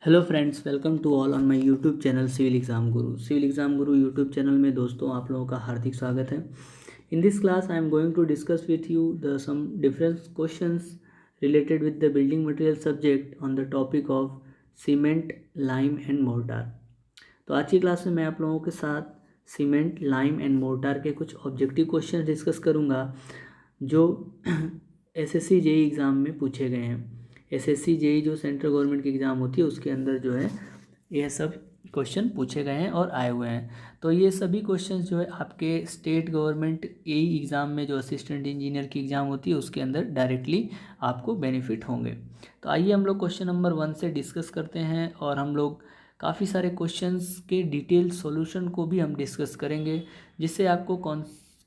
Hello friends, welcome to all on my YouTube channel civil exam Guru. Civil exam Guru YouTube channel में दोस्तों आप लोगों का हार्दिक स्वागत है। In this class I am going to discuss with you the some different questions related with the building material subject on the topic of cement, lime and mortar. तो आज की क्लास में मैं आप लोगों के साथ सीमेंट, लाइम एंड मोर्टार के कुछ ऑब्जेक्टिव क्वेश्चन डिस्कस करूँगा जो एसएससी जेई एग्ज़ाम में पूछे गए हैं। एसएससी जेई जो सेंट्रल गवर्नमेंट की एग्ज़ाम होती है उसके अंदर जो है यह सब क्वेश्चन पूछे गए हैं और आए हुए हैं। तो ये सभी क्वेश्चंस जो है आपके स्टेट गवर्नमेंट एई एग्ज़ाम में जो असिस्टेंट इंजीनियर की एग्ज़ाम होती है उसके अंदर डायरेक्टली आपको बेनिफिट होंगे। तो आइए हम लोग क्वेश्चन नंबर 1 से डिस्कस करते हैं और हम लोग काफ़ी सारे क्वेश्चंस के डिटेल सॉल्यूशन को भी हम डिस्कस करेंगे, जिससे आपको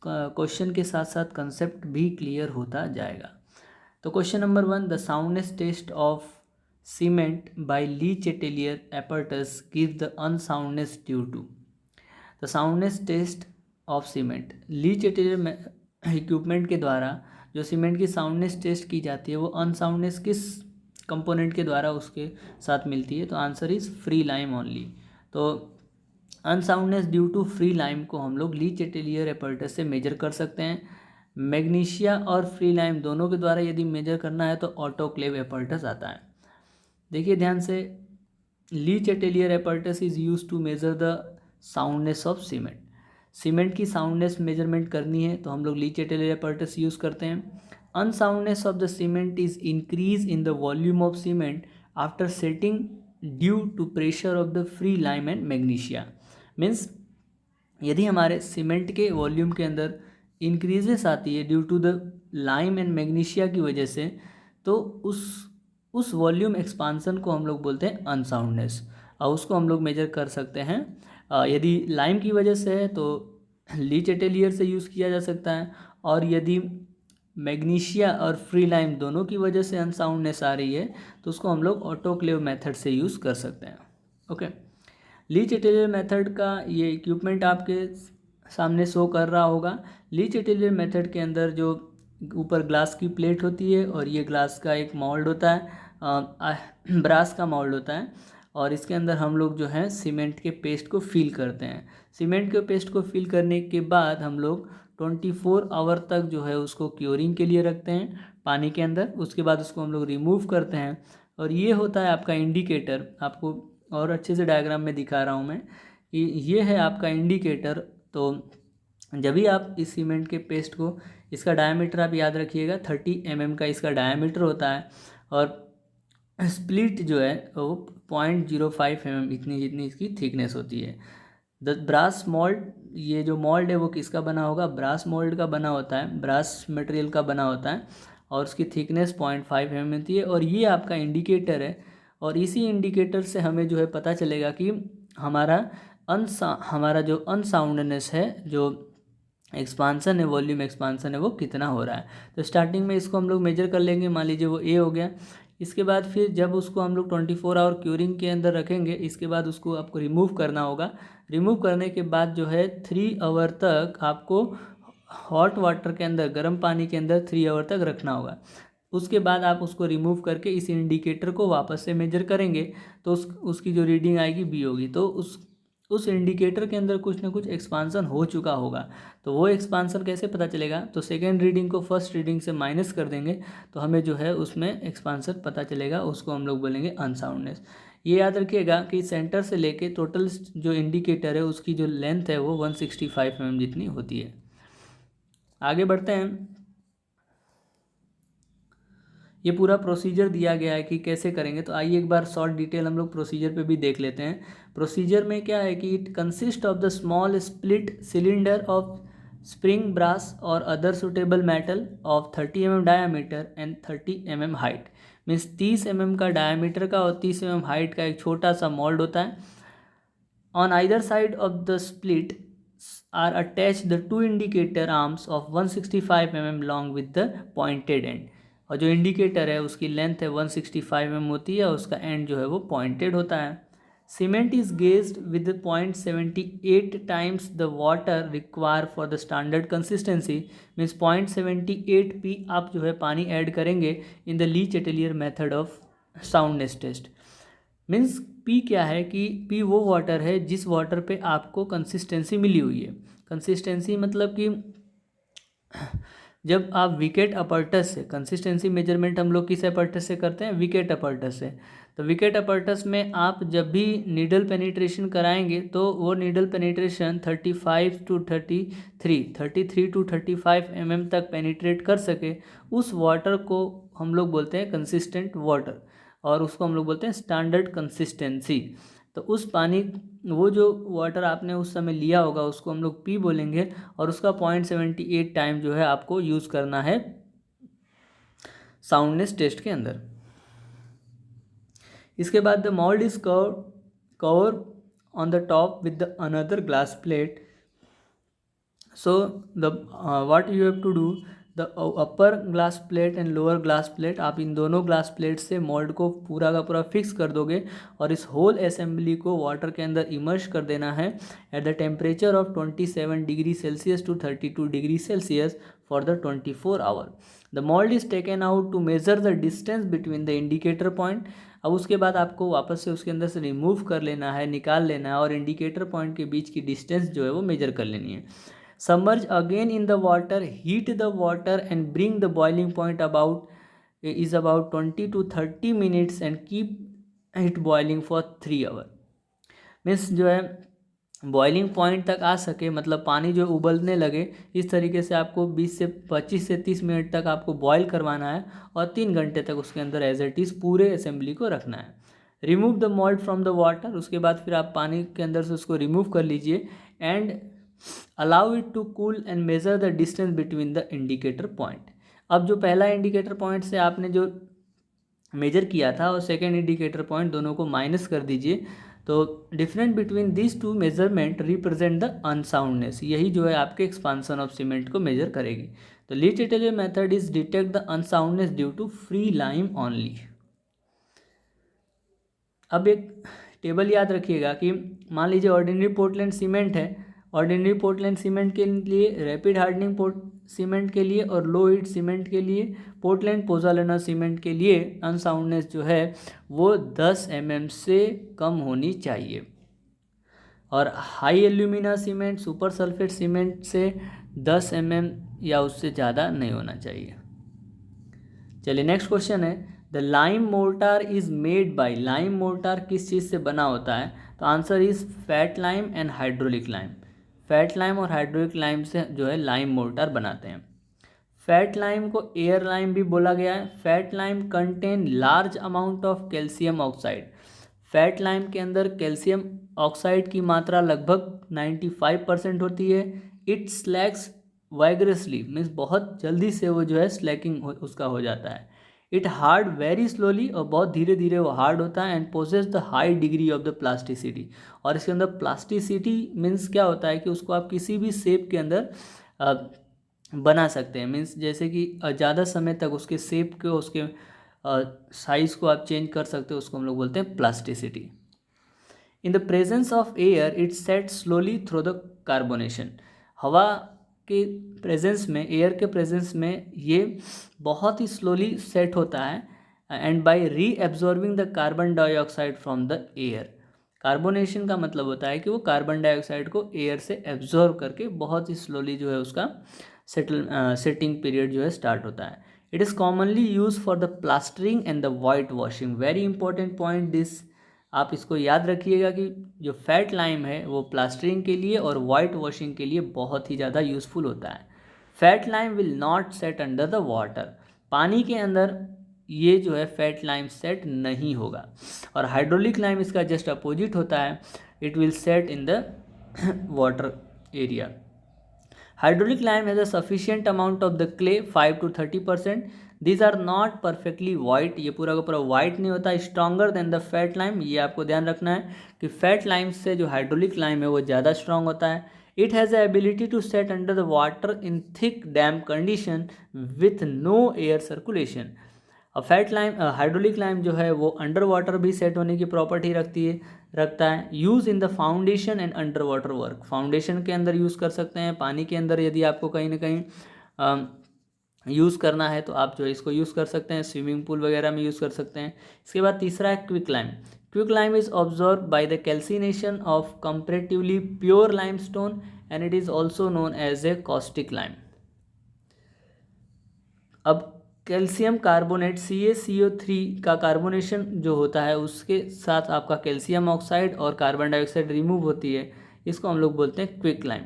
क्वेश्चन के साथ साथ कंसेप्ट भी क्लियर होता जाएगा। तो question number 1, the soundness test of cement by Le Chatelier apparatus give the unsoundness due to. The soundness test of cement, Le Chatelier equipment के द्वारा जो सीमेंट की साउंडनेस टेस्ट की जाती है वो अनसाउंडनेस किस कंपोनेंट के द्वारा उसके साथ मिलती है? तो answer is free lime only. तो unsoundness due to free lime को हम लोग ली चेटेलियर एपर्टस से मेजर कर सकते हैं। मैग्नीशिया और फ्री लाइम दोनों के द्वारा यदि मेजर करना है तो ऑटोक्लेव एपर्टस आता है। देखिए ध्यान से, Le Chatelier apparatus is use to measure the soundness of cement. Cement की साउंडनेस मेजरमेंट करनी है तो हम लोग ली चेटेलियर एपर्टस यूज़ करते हैं। Unsoundness of the cement is increase in the volume of cement after setting due to pressure of the free lime and magnesia. Means यदि हमारे सीमेंट के वॉल्यूम के अंदर इंक्रीजेस आती है due to the lime and magnesia की वजह से, तो उस वॉल्यूम एक्सपांसन को हम लोग बोलते हैं अनसाउंडनेस, और उसको हम लोग मेजर कर सकते हैं। यदि लाइम की वजह से है तो ली चेटेलियर से यूज़ किया जा सकता है, और यदि मैग्नीशिया और फ्री लाइम दोनों की वजह से अनसाउंडनेस आ रही है तो उसको हम लोग ऑटोक्लेव मेथड से यूज़ कर सकते हैं। ओके, ली चेटेलियर मेथड का ये इक्विपमेंट आपके सामने शो कर रहा होगा। ली चेटेलियर मेथड के अंदर जो ऊपर ग्लास की प्लेट होती है और ये ग्लास का एक मोल्ड होता है, ब्रास का मोल्ड होता है, और इसके अंदर हम लोग जो है सीमेंट के पेस्ट को फिल करते हैं। सीमेंट के पेस्ट को फिल करने के बाद हम लोग 24 आवर तक जो है उसको क्योरिंग के लिए रखते हैं पानी के अंदर। उसके बाद उसको हम लोग रिमूव करते हैं, और ये होता है आपका इंडिकेटर। आपको और अच्छे से डायग्राम में दिखा रहा हूँ मैं कि ये है आपका इंडिकेटर। तो जब भी आप इस सीमेंट के पेस्ट को, इसका डायमीटर आप याद रखिएगा 30 mm का इसका डायमीटर होता है, और स्प्लिट जो है वो 0.05 mm इतनी जितनी इसकी थिकनेस होती है। द ब्रास मोल्ड, ये जो मोल्ड है वो किसका बना होगा? ब्रास मोल्ड का बना होता है, ब्रास मटेरियल का बना होता है, और उसकी थिकनेस 0.5 mm होती है। और ये आपका इंडिकेटर है, और इसी इंडिकेटर से हमें जो है पता चलेगा कि हमारा जो अनसाउंडनेस है, जो एक्सपांसन है, वॉल्यूम एक्सपांसन है, वो कितना हो रहा है। तो स्टार्टिंग में इसको हम लोग मेजर कर लेंगे, मान लीजिए वो ए हो गया। इसके बाद फिर जब उसको हम लोग 24 आवर क्यूरिंग के अंदर रखेंगे, इसके बाद उसको आपको रिमूव करना होगा। रिमूव करने के बाद जो है 3 आवर तक आपको हॉट वाटर के अंदर, गर्म पानी के अंदर 3 आवर तक रखना होगा। उसके बाद आप उसको रिमूव करके इस इंडिकेटर को वापस से मेजर करेंगे तो उसकी जो रीडिंग आएगी बी होगी। तो उस इंडिकेटर के अंदर कुछ ना कुछ एक्सपांसन हो चुका होगा। तो वो एक्सपांसन कैसे पता चलेगा? तो सेकेंड रीडिंग को फर्स्ट रीडिंग से माइनस कर देंगे तो हमें जो है उसमें एक्सपांसन पता चलेगा, उसको हम लोग बोलेंगे अनसाउंडनेस। ये याद रखिएगा कि सेंटर से लेके टोटल जो इंडिकेटर है उसकी जो लेंथ है वो 165 mm जितनी होती है। आगे बढ़ते हैं। ये पूरा प्रोसीजर दिया गया है कि कैसे करेंगे, तो आइए एक बार शॉर्ट डिटेल हम लोग प्रोसीजर पे भी देख लेते हैं। प्रोसीजर में क्या है कि it consist of the small split cylinder of spring brass और other suitable metal of 30 mm diameter and 30 mm height. Means 30 mm का डायामीटर का और 30 mm हाइट का एक छोटा सा मोल्ड होता है। On either side of the split are attach the two indicator arms of 165 mm long with the pointed end. और जो इंडिकेटर है उसकी लेंथ है 165 mm होती है, और उसका एंड जो है वो पॉइंटेड होता है। Cement is gauged with 0.78 times the water require for the standard consistency. Means 0.78 p आप जो है पानी ऐड करेंगे in the Le Chatelier method of soundness test. Means p क्या है कि पी वो वाटर है जिस वाटर पे आपको कंसिस्टेंसी मिली हुई है। कंसिस्टेंसी मतलब कि जब आप विकेट अपर्टस से, कंसिस्टेंसी मेजरमेंट हम लोग किस अपर्टस से करते हैं, विकेट अपर्टस से। तो विकेट अपर्टस में आप जब भी नीडल पेनिट्रेशन कराएंगे तो वो नीडल पेनिट्रेशन 35 टू 33 टू 35 तक पेनिट्रेट कर सके, उस वाटर को हम लोग बोलते हैं कंसिस्टेंट वाटर, और उसको हम लोग बोलते हैं स्टैंडर्ड कंसिस्टेंसी। तो उस पानी, वो जो वाटर आपने उस समय लिया होगा उसको हम लोग पी बोलेंगे, और उसका 0.78 टाइम जो है आपको यूज़ करना है साउंडनेस टेस्ट के अंदर। इसके बाद the mould is cover on the top with the another glass plate. So the what you have to do, the upper glass plate and lower glass plate, आप इन दोनों ग्लास प्लेट से mould को पूरा का पूरा फिक्स कर दोगे, और इस होल असेंबली को वाटर के अंदर इमर्श कर देना है at the temperature of 27 degree Celsius to 32 degree Celsius for the 24 hour. The mould is taken out to measure the distance between the indicator point. अब उसके बाद आपको वापस से उसके अंदर से रिमूव कर लेना है, निकाल लेना है, और इंडिकेटर पॉइंट के बीच की डिस्टेंस जो है वो मेजर कर लेनी है। Submerge again in the water, heat the water and bring the boiling point about 20 to 30 minutes and keep it boiling for 3 hours। Means जो है बॉइलिंग पॉइंट तक आ सके, मतलब पानी जो उबलने लगे, इस तरीके से आपको 25 से 30 मिनट तक आपको बॉयल करवाना है, और 3 घंटे तक उसके अंदर एज इट इज़ पूरे असेंबली को रखना है। Remove the mould from the water, उसके बाद फिर आप पानी के अंदर से उसको रिमूव कर लीजिए, and allow it to cool and measure the distance between the indicator point. अब जो पहला इंडिकेटर पॉइंट से आपने जो मेजर किया था और सेकेंड इंडिकेटर पॉइंट, दोनों को माइनस कर दीजिए। तो difference between this two measurement represent the unsoundness, यही जो है आपके एक्सपांसन ऑफ सीमेंट को मेजर करेगी। तो लीस्ट Chatelier method is detect the unsoundness due to free lime only. अब एक टेबल याद रखिएगा कि मान लीजिए ऑर्डिनरी पोर्टलैंड सीमेंट है, ऑर्डिनरी पोर्टलैंड सीमेंट के लिए, रैपिड हार्डनिंग सीमेंट के लिए और लो हीट सीमेंट के लिए, पोर्टलैंड पोज़ोलाना सीमेंट के लिए अनसाउंडनेस जो है वो 10 mm से कम होनी चाहिए, और high alumina cement, super sulphate cement से 10 mm या उससे ज़्यादा नहीं होना चाहिए। चलिए नेक्स्ट क्वेश्चन है, the lime mortar is made by, lime mortar किस चीज़ से बना होता है? तो answer is fat lime and hydraulic lime. Fat lime और हाइड्रोलिक लाइम से जो है लाइम मोर्टार बनाते हैं। फैट लाइम को एयर लाइम भी बोला गया है। Fat lime contain large amount of calcium oxide. Fat lime के अंदर कैल्शियम ऑक्साइड की मात्रा लगभग 95% होती है। इट स्लैक्स वाइग्रेसली, मीन्स बहुत जल्दी से वो जो है स्लैकिंग उसका हो जाता है। इट हार्ड वेरी स्लोली, और बहुत धीरे धीरे वो हार्ड होता है। And possess the high degree of the plasticity, और इसके अंदर प्लास्टिसिटी मीन्स क्या होता है कि उसको आप किसी भी शेप के अंदर बना सकते हैं। मीन्स जैसे कि ज़्यादा समय तक उसके शेप को, उसके साइज़ को आप चेंज कर सकते हो, उसको हम लोग बोलते हैं plasticity. In the presence of air it set slowly through the carbonation. हवा के प्रेजेंस में, एयर के प्रेजेंस में ये बहुत ही स्लोली सेट होता है, and by reabsorbing the carbon dioxide from the air. Carbonation का मतलब होता है कि वो कार्बन डाइऑक्साइड को एयर से एब्जॉर्ब करके बहुत ही स्लोली जो है उसका सेटिंग पीरियड जो है स्टार्ट होता है। It is commonly use for the plastering and the white washing. Very important point this, आप इसको याद रखिएगा कि जो फैट लाइम है वो प्लास्टरिंग के लिए और वाइट वॉशिंग के लिए बहुत ही ज़्यादा यूज़फुल होता है। Fat lime will not set under the water. पानी के अंदर ये जो है फैट लाइम सेट नहीं होगा। और हाइड्रोलिक लाइम इसका जस्ट अपोजिट होता है, it will set in the water area. Hydraulic lime has a sufficient amount of the clay 5 to 30%. These are not perfectly white, ये पूरा का पूरा white नहीं होता। Stronger than the fat lime, ये आपको ध्यान रखना है कि fat lime से जो hydraulic lime है वो ज़्यादा strong होता है। It has the ability to set under the water in thick damp condition with no air circulation। Fat lime, hydraulic lime जो है वो अंडर वाटर भी सेट होने की प्रॉपर्टी रखता है। Use in the foundation and under water work, foundation के अंदर यूज़ कर सकते हैं, पानी के अंदर यदि आपको कहीं ना कहीं यूज़ करना है तो आप जो है इसको यूज़ कर सकते हैं, स्विमिंग पूल वगैरह में यूज़ कर सकते हैं। इसके बाद तीसरा है quick lime. Quicklime is absorbed by the calcination of comparatively pure limestone and it is also known as a caustic lime. अब कैल्शियम कार्बोनेट CaCO3 का कार्बोनेशन जो होता है उसके साथ आपका कैल्शियम ऑक्साइड और कार्बन डाइऑक्साइड रिमूव होती है, इसको हम लोग बोलते हैं quick lime.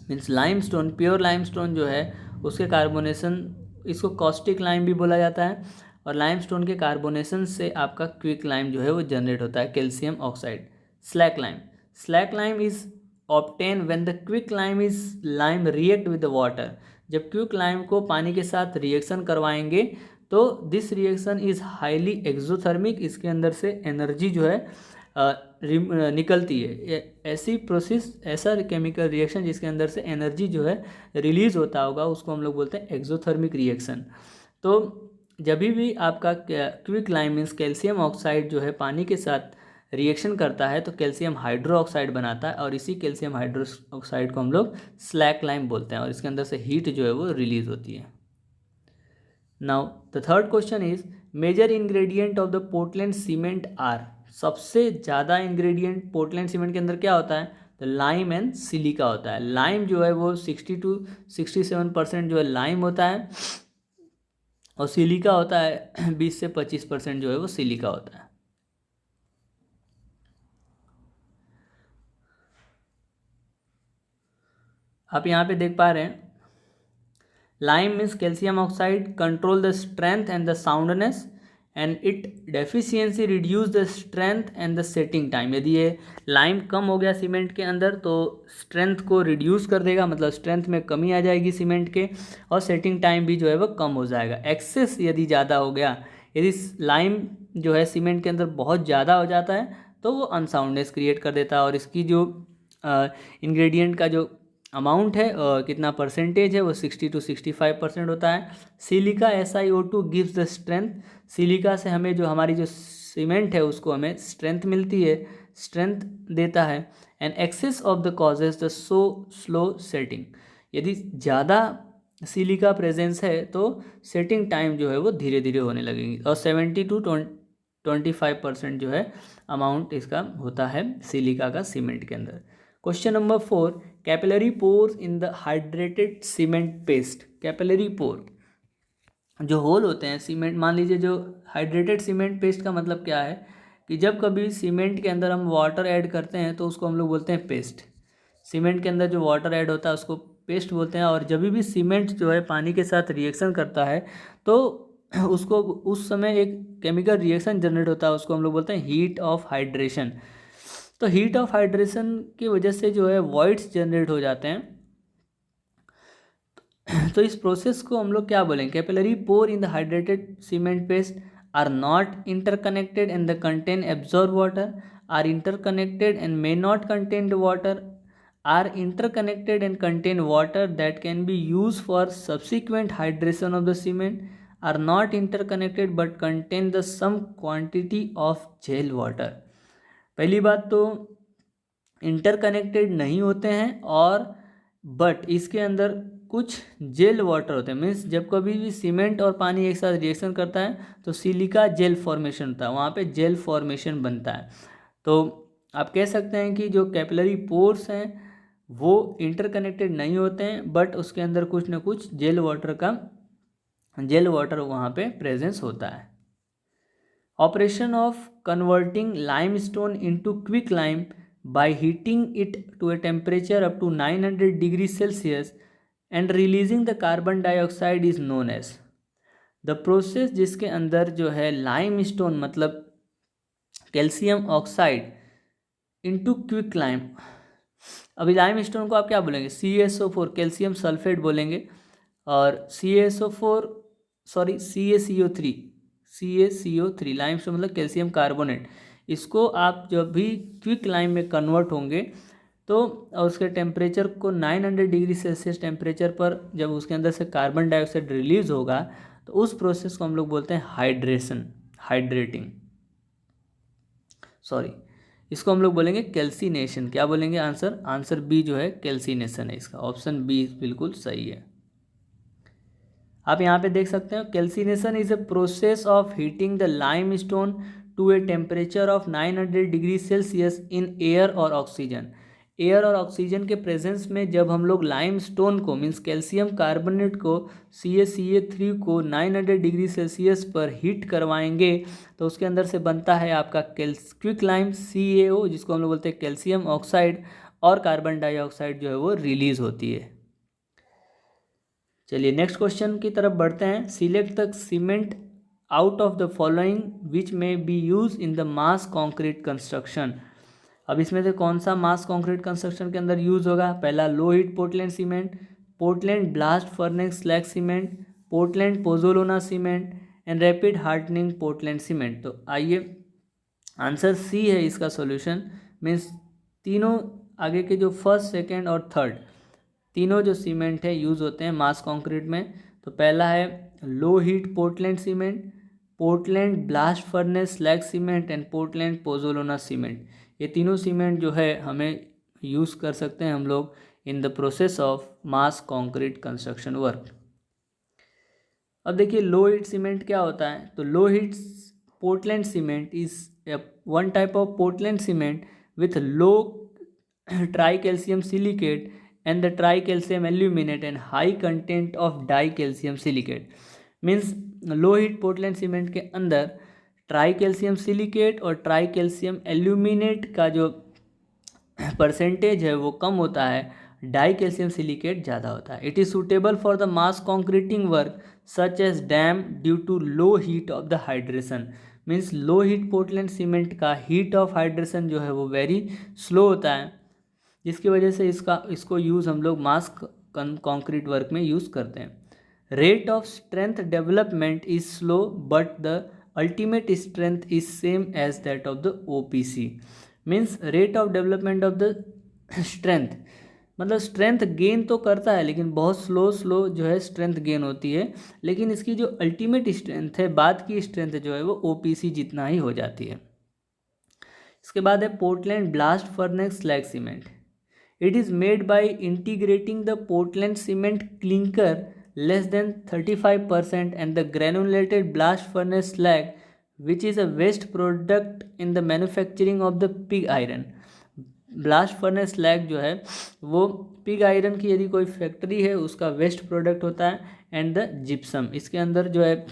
Means limestone, pure limestone जो है उसके कार्बोनेशन, इसको कॉस्टिक लाइम भी बोला जाता है, और लाइमस्टोन के कार्बोनेशन से आपका क्विक लाइम जो है वो जनरेट होता है, calcium oxide. Slack lime, slack lime is obtain when the quick lime is lime react with the water. जब क्विक लाइम को पानी के साथ रिएक्शन करवाएंगे तो this reaction is highly exothermic, इसके अंदर से एनर्जी जो है निकलती है। ऐसी प्रोसेस, ऐसा केमिकल रिएक्शन जिसके अंदर से एनर्जी जो है रिलीज होता होगा उसको हम लोग बोलते हैं एक्सोथर्मिक रिएक्शन। तो जब भी आपका quick lime means calcium oxide जो है पानी के साथ रिएक्शन करता है तो कैल्शियम हाइड्रो ऑक्साइड बनाता है, और इसी कैल्शियम हाइड्रो ऑक्साइड को हम लोग स्लैक लाइम बोलते हैं, और इसके अंदर से हीट जो है वो रिलीज होती है। Now the third question is major ingredient of the Portland cement are. सबसे ज़्यादा इंग्रेडिएंट पोर्टलैंड सीमेंट के अंदर क्या होता है? तो लाइम एंड सिलिका होता है। लाइम जो है वो 60 to 67% जो है लाइम होता है, और सिलिका होता है 20 से 25% जो है वो सिलिका होता है। आप यहाँ पे देख पा रहे हैं, lime means calcium oxide control the strength and the soundness and it deficiency reduce the strength and the setting time. यदि ये लाइम कम हो गया सीमेंट के अंदर तो स्ट्रेंथ को रिड्यूस कर देगा, मतलब स्ट्रेंथ में कमी आ जाएगी सीमेंट के, और सेटिंग टाइम भी जो है वो कम हो जाएगा। एक्सेस यदि ज़्यादा हो गया, यदि लाइम जो है सीमेंट के अंदर बहुत ज़्यादा हो जाता है तो वो अनसाउंडनेस क्रिएट कर देता है, और इसकी जो इंग्रेडिएंट का जो अमाउंट है कितना परसेंटेज है वो 60 to 65% होता है। Silica SiO2 gives the strength. Silica से हमें जो हमारी जो सीमेंट है उसको हमें स्ट्रेंथ मिलती है, स्ट्रेंथ देता है। And excess of the causes the slow setting. यदि ज़्यादा सिलिका प्रेजेंस है तो सेटिंग टाइम जो है वो धीरे धीरे होने लगेगी, और 70 to 25% जो है अमाउंट इसका होता है सिलिका का सीमेंट के अंदर। Question number 4, capillary pores in the hydrated cement paste. Capillary pore जो होल होते हैं सीमेंट, मान लीजिए जो हाइड्रेटेड सीमेंट पेस्ट का मतलब क्या है कि जब कभी सीमेंट के अंदर हम वाटर ऐड करते हैं तो उसको हम लोग बोलते हैं पेस्ट। सीमेंट के अंदर जो वाटर ऐड होता है उसको पेस्ट बोलते हैं, और जब भी सीमेंट जो है पानी के साथ रिएक्शन करता है तो उसको उस समय एक केमिकल रिएक्शन जनरेट होता है, उसको हम लोग बोलते हैं हीट ऑफ हाइड्रेशन। तो हीट ऑफ हाइड्रेशन की वजह से जो है वॉइड्स जनरेट हो जाते हैं। तो इस प्रोसेस को हम लोग क्या बोलेंगे? Capillary pore in the hydrated cement paste are not interconnected and the contain absorb water, are interconnected and may not contain water, are interconnected and contain water that can be use for subsequent hydration of the cement, are not interconnected but contain the some quantity of gel water. पहली बात तो interconnected नहीं होते हैं, और but इसके अंदर कुछ जेल वाटर होते हैं। मीन्स जब कभी भी सीमेंट और पानी एक साथ रिएक्शन करता है तो सिलिका जेल फॉर्मेशन होता है, वहाँ पे जेल फॉर्मेशन बनता है। तो आप कह सकते हैं कि जो कैपिलरी पोर्स हैं वो इंटरकनेक्टेड नहीं होते हैं, बट उसके अंदर कुछ ना कुछ जेल वाटर वहाँ पे प्रेजेंस होता है। Operation of converting limestone into quick lime by heating it to a temperature up to 900 degrees Celsius and releasing the carbon dioxide is known as the process, जिसके अंदर जो है लाइमस्टोन मतलब calcium oxide into quick lime. अभी limestone को आप क्या बोलेंगे? CaSO4 कैल्शियम सल्फेट बोलेंगे, और CaCO3 लाइमस्टोन मतलब कैल्शियम कार्बोनेट। इसको आप जब भी क्विक लाइम में कन्वर्ट होंगे तो उसके टेम्परेचर को 900 डिग्री सेल्सियस टेम्परेचर पर जब उसके अंदर से कार्बन डाइऑक्साइड रिलीज होगा तो उस प्रोसेस को हम लोग बोलते हैं इसको हम लोग बोलेंगे कैल्सिनेशन। क्या बोलेंगे? आंसर बी जो है कैल्सिनेशन है इसका। ऑप्शन बी बिल्कुल सही है। आप यहाँ पे देख सकते हो calcination is a process of heating the limestone to a temperature of 900 degree Celsius in air और ऑक्सीजन। एयर और ऑक्सीजन के प्रेजेंस में जब हम लोग लाइम स्टोन को मीन्स कैल्शियम कार्बोनेट को CaCa3 को 900 डिग्री सेल्सियस पर हीट करवाएंगे तो उसके अंदर से बनता है आपका क्विक लाइम CaO, जिसको हम लोग बोलते हैं कैल्शियम ऑक्साइड, और कार्बन डाइऑक्साइड जो है वो रिलीज होती है। चलिए नेक्स्ट क्वेश्चन की तरफ बढ़ते हैं। Select the cement out of the following which may be use in the mass concrete construction. अब इसमें से कौन सा मास कॉन्क्रीट कंस्ट्रक्शन के अंदर यूज होगा? पहला लो heat Portland cement, Portland blast furnace slag cement, Portland pozzolana cement and rapid hardening Portland cement. तो आइए आंसर सी है इसका सॉल्यूशन। मीन्स तीनों आगे के जो फर्स्ट सेकेंड और थर्ड तीनों जो सीमेंट है यूज़ होते हैं मास कॉन्क्रीट में। तो पहला है लो heat Portland cement, Portland blast furnace slag cement and Portland pozzolana cement. ये तीनों सीमेंट जो है हमें यूज़ कर सकते हैं हम लोग in the process of mass concrete construction work. अब देखिए लो हीट सीमेंट क्या होता है। तो लो heat Portland cement is one type of Portland cement with low try calcium silicate and the tricalcium aluminate and high content of dicalcium silicate। Means low heat Portland cement के अंदर ट्राईकैल्शियम silicate और ट्राईकैल्शियम aluminate का जो percentage है वो कम होता है, डाईकैल्शियम silicate ज़्यादा होता है। It is suitable for the mass concreting work such as dam due to low heat of the hydration. Means low heat Portland cement का हीट ऑफ हाइड्रेशन जो है वो वेरी स्लो होता है, जिसकी वजह से इसको यूज़ हम लोग मास कॉन्क्रीट वर्क में यूज़ करते हैं। Rate of strength development is slow but the ultimate strength is same as that of the OPC। Means rate of development of the strength, मतलब स्ट्रेंथ गेन तो करता है लेकिन बहुत स्लो जो है स्ट्रेंथ गेन होती है, लेकिन इसकी जो अल्टीमेट स्ट्रेंथ है, बाद की स्ट्रेंथ जो है वो OPC जितना ही हो जाती है। इसके बाद है Portland blast furnace slag cement. It is made by integrating the Portland cement clinker less than 35% and the granulated blast furnace slag, which is a waste product in the manufacturing of the pig iron। Blast furnace slag जो है वो pig iron की यदि कोई factory है उसका waste product होता है, एंड द जिप्सम। इसके अंदर जो है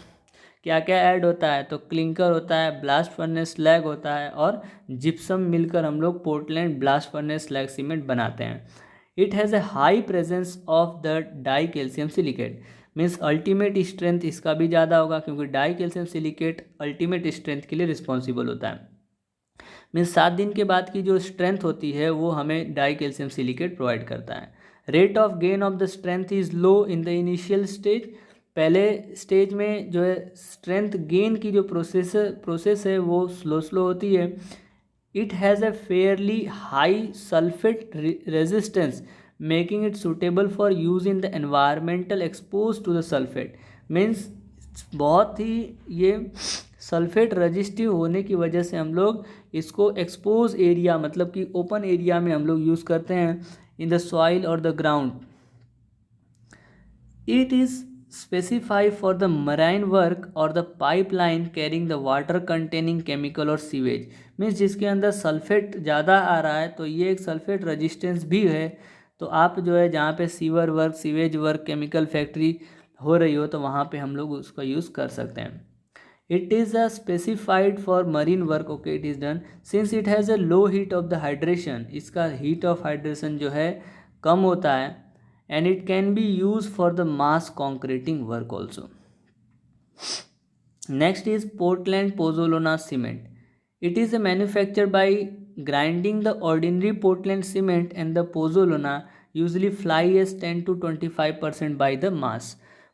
क्या क्या ऐड होता है? तो क्लिंकर होता है, ब्लास्ट फर्नेस स्लैग होता है और जिप्सम मिलकर हम लोग Portland blast furnace slag cement बनाते हैं। It has A high presence of the die calcium silicate. Means ultimate strength इसका भी ज़्यादा होगा क्योंकि die calcium silicate ultimate strength के लिए रिस्पॉन्सिबल होता है। मीन्स 7 दिन के बाद की जो स्ट्रेंथ होती है वो हमें डाई कैल्शियम सिलिकेट प्रोवाइड करता है। Rate of gain of the strength is low in the initial stage. पहले स्टेज में जो है स्ट्रेंथ गेन की जो प्रोसेस है वो स्लो होती है। It has a fairly high sulphate resistance making it suitable for use in the environmental expose to the sulphate. Means बहुत ही ये सल्फेट रजिस्टिव होने की वजह से हम लोग इसको एक्सपोज एरिया मतलब कि ओपन एरिया में हम लोग यूज़ करते हैं इन द सॉइल और the ground. It is specify for the marine work or the pipeline carrying the water containing chemical और सीवेज। मीन्स जिसके अंदर सल्फेट ज़्यादा आ रहा है तो ये एक सल्फेट रजिस्टेंस भी है। तो आप जो है जहाँ पे sewer work, sewage work, chemical factory हो रही हो तो वहाँ पे हम लोग उसका यूज़ कर सकते हैं। It is a specified for marine work. Okay, it is done since it has a low heat of the hydration. इसका हीट ऑफ हाइड्रेशन जो है कम होता है, and it can be used for the mass concreting work also। Next is Portland pozzolana cement। It is manufactured by grinding the ordinary Portland cement and the pozzolana usually fly as 10 to 25% by the mass।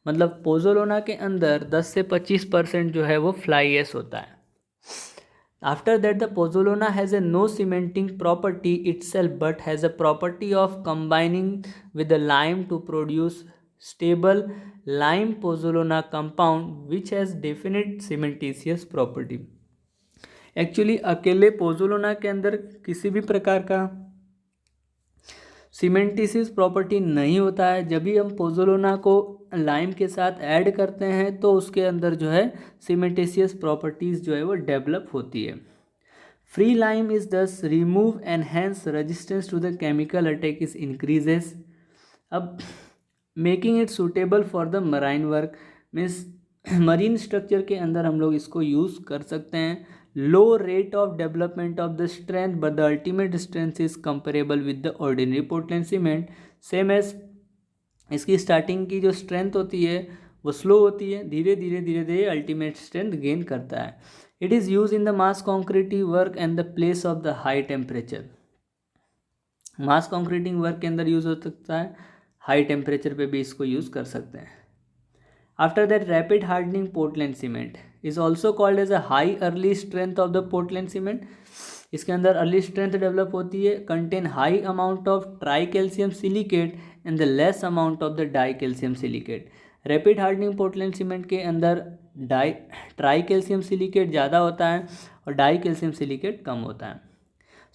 मतलब pozzolana के अंदर 10 से 25% जो है वो fly ash होता है। After that the pozzolana has a no cementing property itself but has a property of combining with the lime to produce stable lime pozzolana compound which has definite cementitious property। Actually अकेले pozzolana के अंदर किसी भी प्रकार का सीमेंटिसियस property नहीं होता है। जब भी हम पोज़ोलाना को लाइम के साथ ऐड करते हैं तो उसके अंदर जो है सीमेंटिसियस प्रॉपर्टीज़ जो है वो डेवलप होती है। Free lime is thus remove and hence resistance to the chemical attack is increases. अब making it suitable for the marine work means marine structure के अंदर हम लोग इसको यूज़ कर सकते हैं। Low rate of development of the strength but the ultimate strength is comparable with the ordinary Portland cement. Same as इसकी starting की जो स्ट्रेंथ होती है वो स्लो होती है, धीरे धीरे धीरे धीरे अल्टीमेट स्ट्रेंथ गेन करता है। It is use in the mass concreting work and the place of the high temperature. Mass concreting work के अंदर यूज हो सकता है, हाई टेम्परेचर पे भी इसको यूज़ कर सकते हैं। After that rapid hardening Portland cement is also called as a high early strength of the Portland cement. इसके अंदर अर्ली स्ट्रेंथ डेवलप होती है। Contain high amount of try calcium silicate and the less amount of the die calcium silicate. Rapid hardening Portland cement के अंदर try calcium silicate ज़्यादा होता है और डाई कैल्शियम सिलिकेट कम होता है।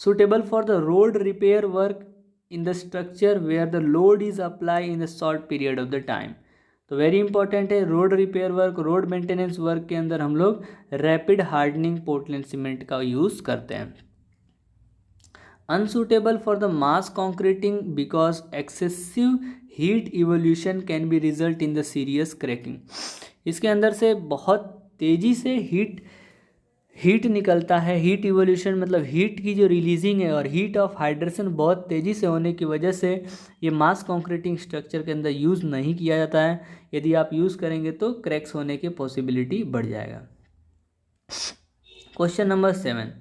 Suitable for the road repair work in the structure where the load is apply in the short period of the time. तो वेरी इंपॉर्टेंट है, road repair work, road maintenance work के अंदर हम लोग rapid hardening Portland cement का use करते हैं। Unsuitable for the mass concreting because excessive heat evolution can be result in the serious cracking. इसके अंदर से बहुत तेज़ी से हीट निकलता है। हीट इवोल्यूशन मतलब हीट की जो रिलीजिंग है और हीट ऑफ हाइड्रेशन बहुत तेज़ी से होने की वजह से ये मास कॉन्क्रीटिंग स्ट्रक्चर के अंदर यूज़ नहीं किया जाता है। यदि आप यूज़ करेंगे तो क्रैक्स होने की पॉसिबिलिटी बढ़ जाएगा। क्वेश्चन नंबर 7,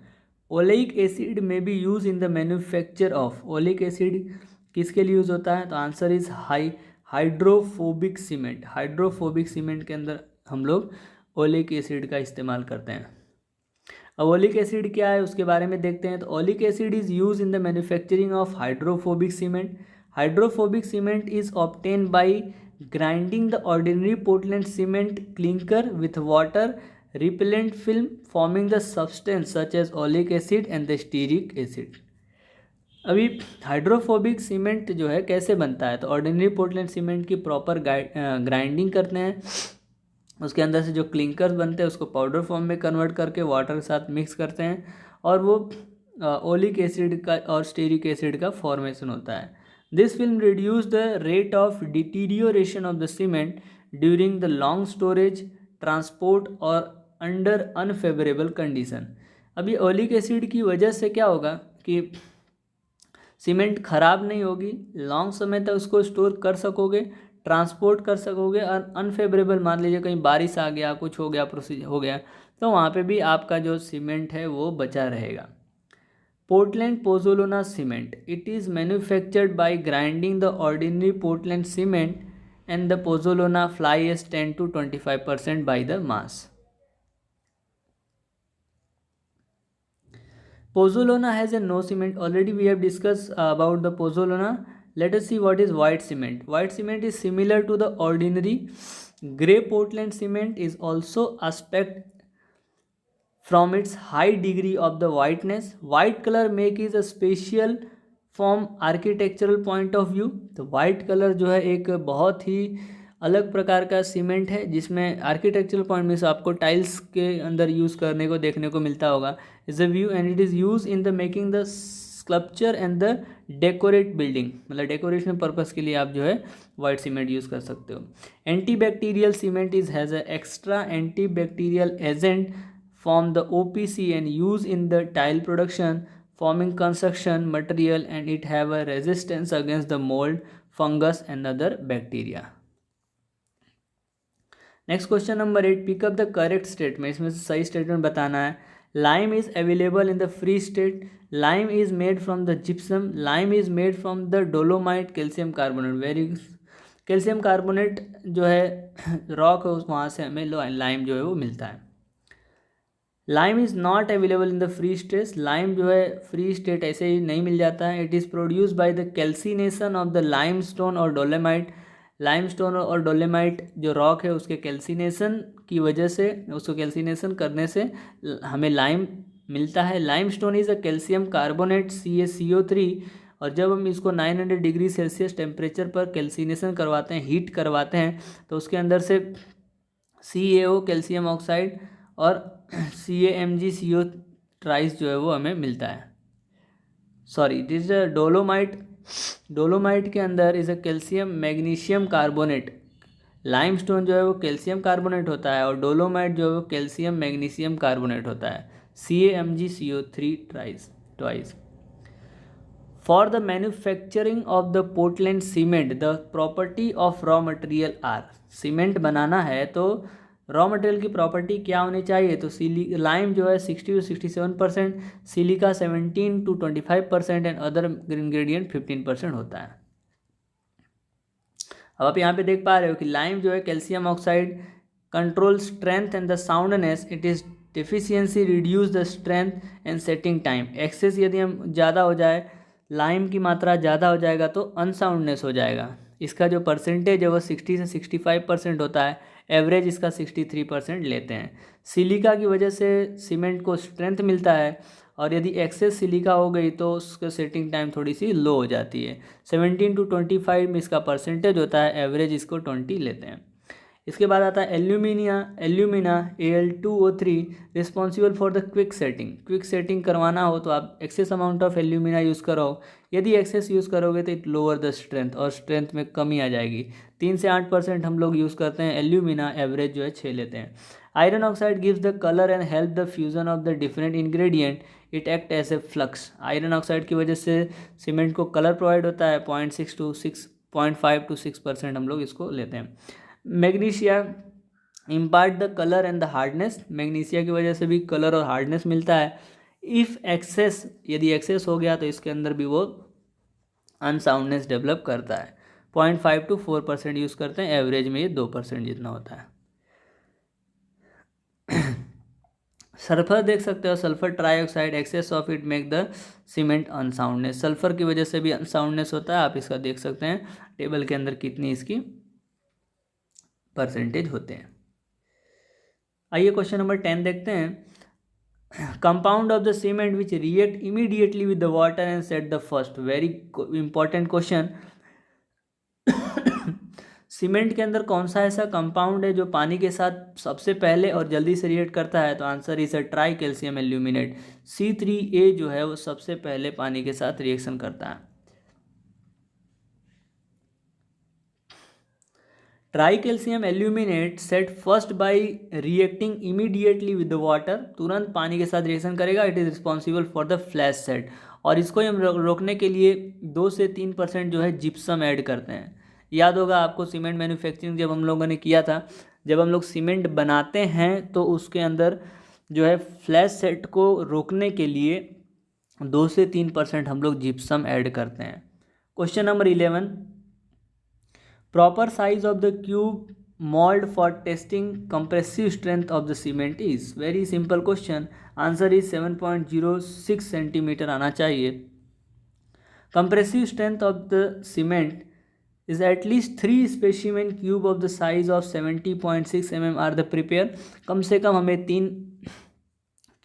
ओलेइक एसिड में be use in the manufacture of. Oleic acid किसके लिए यूज़ होता है? तो answer is hydrophobic cement. Hydrophobic cement के अंदर हम लोग ओलेइक एसिड का इस्तेमाल करते हैं। अब ओलिक एसिड क्या है उसके बारे में देखते हैं। तो oleic acid is use in the manufacturing of hydrophobic cement. Hydrophobic cement is obtain by grinding the ordinary Portland cement clinker with water repellent film forming the substance such as oleic acid and the stearic acid. अभी hydrophobic cement जो है कैसे बनता है? तो ordinary Portland cement की proper grinding करते हैं, उसके अंदर से जो क्लिंकर्स बनते हैं उसको पाउडर फॉर्म में कन्वर्ट करके वाटर के साथ मिक्स करते हैं और वो ओलिक एसिड का और स्टीरिक एसिड का फॉर्मेशन होता है। This film reduce the rate of deterioration of the cement during the long storage, transport और अंडर अनफेवरेबल कंडीशन। अभी ओलिक एसिड की वजह से क्या होगा कि सीमेंट खराब नहीं होगी, लॉन्ग समय तक उसको स्टोर कर सकोगे, ट्रांसपोर्ट कर सकोगे और अनफेवरेबल मान लीजिए कहीं बारिश आ गया, कुछ हो गया, प्रोसीजर हो गया, तो वहाँ पे भी आपका जो सीमेंट है वो बचा रहेगा। Portland pozzolana cement, it is manufactured by grinding the ordinary Portland cement and the pozzolana fly is 10 to 25% by the mass. Pozzolana has a no cement. Already we have discussed about the pozzolana. Let us see what is white cement. White cement is similar to the ordinary grey Portland cement, is also aspect from its high degree of the whiteness. White color make is a special from architectural point of view. तो white color जो है एक बहुत ही अलग प्रकार का cement है जिसमें आर्किटेक्चरल पॉइंट में से आपको टाइल्स के अंदर यूज़ करने को देखने को मिलता होगा। Is a view and it is use in the making the sculpture and the decorate building, मतलब डेकोरेशन पर्पस के लिए आप जो है वाइट सीमेंट यूज़ कर सकते हो। Anti bacterial cement is has a extra anti bacterial agent from the OPC and used in the tile production, forming construction material, and it have a resistance against the mold, fungus and other bacteria. Next question number 8, pick up the correct statement. इसमें से सही statement बताना है। Lime is available in the free state, lime is made from the gypsum, lime is made from the dolomite, calcium carbonate. Very calcium carbonate जो है rock है वहाँ से हमें लाइम जो है वो मिलता है। Lime is not available in the free state, lime जो है फ्री स्टेट ऐसे ही नहीं मिल जाता है। It is produce by the calcination of the limestone और डोलेमाइट। लाइमस्टोन और डोलेमाइट जो रॉक है उसके कैल्सिनेशन की वजह से, उसको कैल्सिनेशन करने से हमें लाइम मिलता है। Limestone is a calcium carbonate CaCO3 और जब हम इसको 900 डिग्री सेल्सियस टेम्परेचर पर कैल्सिनेशन करवाते हैं, हीट करवाते हैं, तो उसके अंदर से CaO कैल्शियम ऑक्साइड और CaMgCO ट्राइस जो है वो हमें मिलता है। सॉरी, दिस डोलोमाइट के अंदर is a calcium magnesium carbonate. Limestone जो है वो कैल्शियम कार्बोनेट होता है और डोलोमाइट जो है वो कैल्शियम मैग्नीशियम कार्बोनेट होता है, CaMgCO3 twice. For the manufacturing of the Portland cement the property of raw material are. Cement बनाना है तो रॉ मटेरियल की प्रॉपर्टी क्या होनी चाहिए, तो लाइम जो है 60 to 67%, silica 17 to 25% and other ingredient 15% होता है। अब आप यहाँ पे देख पा रहे हो कि लाइम जो है calcium oxide control strength and the soundness, it is deficiency reduce the strength and setting time. Excess यदि हम ज़्यादा हो जाए, लाइम की मात्रा ज़्यादा हो जाएगा तो अनसाउंडनेस हो जाएगा। इसका जो परसेंटेज है वो 60 से 65% होता है, एवरेज इसका 63% लेते हैं। सिलिका की वजह से सीमेंट को स्ट्रेंथ मिलता है और यदि एक्सेस सिलिका हो गई तो उसका सेटिंग टाइम थोड़ी सी लो हो जाती है। 17 to 25 में इसका परसेंटेज होता है, एवरेज इसको 20 लेते हैं। इसके बाद आता है alumina Al2O3 responsible for the quick setting. Quick setting करवाना हो तो आप excess amount of alumina use करो। यदि एक्सेस यूज़ करोगे तो इट लोअर द स्ट्रेंथ और स्ट्रेंथ में कमी आ जाएगी। 3 से 8% हम लोग यूज़ करते हैं एल्यूमिना, एवरेज जो है 6 लेते हैं। Iron oxide gives the colour and help the fusion of the different ingredient, it act as a flux. Iron oxide की वजह से सीमेंट को कलर प्रोवाइड होता है, 0.5 to 6% हम लोग इसको लेते हैं। Magnesia impart the colour and the hardness. Magnesia की वजह से भी कलर और हार्डनेस मिलता है। इफ़ एक्सेस, यदि एक्सेस हो गया तो इसके अंदर भी वो अनसाउंडनेस डेवलप करता है। 0.5 to 4% यूज़ करते हैं, एवरेज में ये 2% जितना होता है। सल्फर देख सकते हो, sulphur trioxide, excess of it make the cement unsoundness. Sulphur की वजह से भी अनसाउंडनेस होता है, आप इसका देख सकते हैं टेबल के अंदर कितनी इसकी परसेंटेज होते हैं। आइए क्वेश्चन नंबर 10 देखते हैं। Compound of the cement which react immediately with the water and set the first. Very important question. Cement के अंदर कौन सा ऐसा कंपाउंड है जो पानी के साथ सबसे पहले और जल्दी से रिएक्ट करता है, तो answer is try calcium aluminate. C3A जो है वो सबसे पहले पानी के साथ रिएक्शन करता है। Tri calcium aluminate set first by reacting immediately with the water, तुरंत पानी के साथ रिएक्शन करेगा। It is responsible for the flash set, और इसको हम रोकने के लिए 2 से 3% जो है जिप्सम ऐड करते हैं। याद होगा आपको सीमेंट मैन्युफैक्चरिंग जब हम लोगों ने किया था, जब हम लोग सीमेंट बनाते हैं तो उसके अंदर जो है फ्लैश सेट को रोकने के लिए 2 से 3% हम लोग जिप्सम ऐड करते हैं। Question number 11, proper size of the cube mould for testing compressive strength of the cement is. Very simple question, answer is 7.06 centimetre आना चाहिए। Compressive strength of the cement is at least 3 specimen cube of the size of 70.6 mm are the prepare। कम से कम हमें 3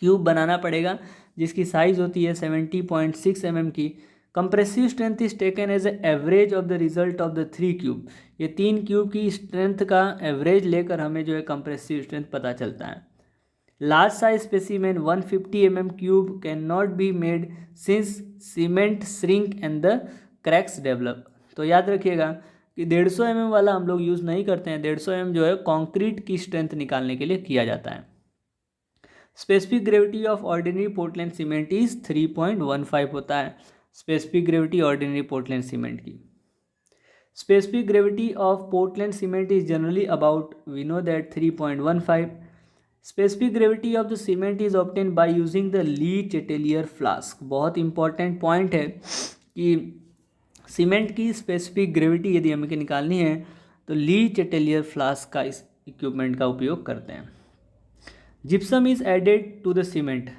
cube बनाना पड़ेगा जिसकी size होती है 70.6 mm की। Compressive strength is taken as a average of the result of the 3 cube. ये 3 cube की strength का एवरेज लेकर हमें जो है कंप्रेसिव स्ट्रेंथ पता चलता है। Large size specimen 150 mm cube can not be made since cement shrink and the cracks develop. तो याद रखिएगा कि 150 mm वाला हम लोग यूज़ नहीं करते हैं। 150 mm जो है कंक्रीट की स्ट्रेंथ निकालने के लिए किया जाता है। Specific gravity of ordinary Portland cement is 3.15 होता है। Specific gravity ordinary Portland cement की। Specific gravity of Portland cement is generally about, we know that, 3.15। Specific gravity of the cement is obtain by using the Le Chatelier flask. बहुत important point है कि cement की specific gravity यदि हमें निकालनी है तो ली चेटेलियर फ्लास्क का इस इक्विपमेंट का उपयोग करते हैं। Gypsum is added to the cement.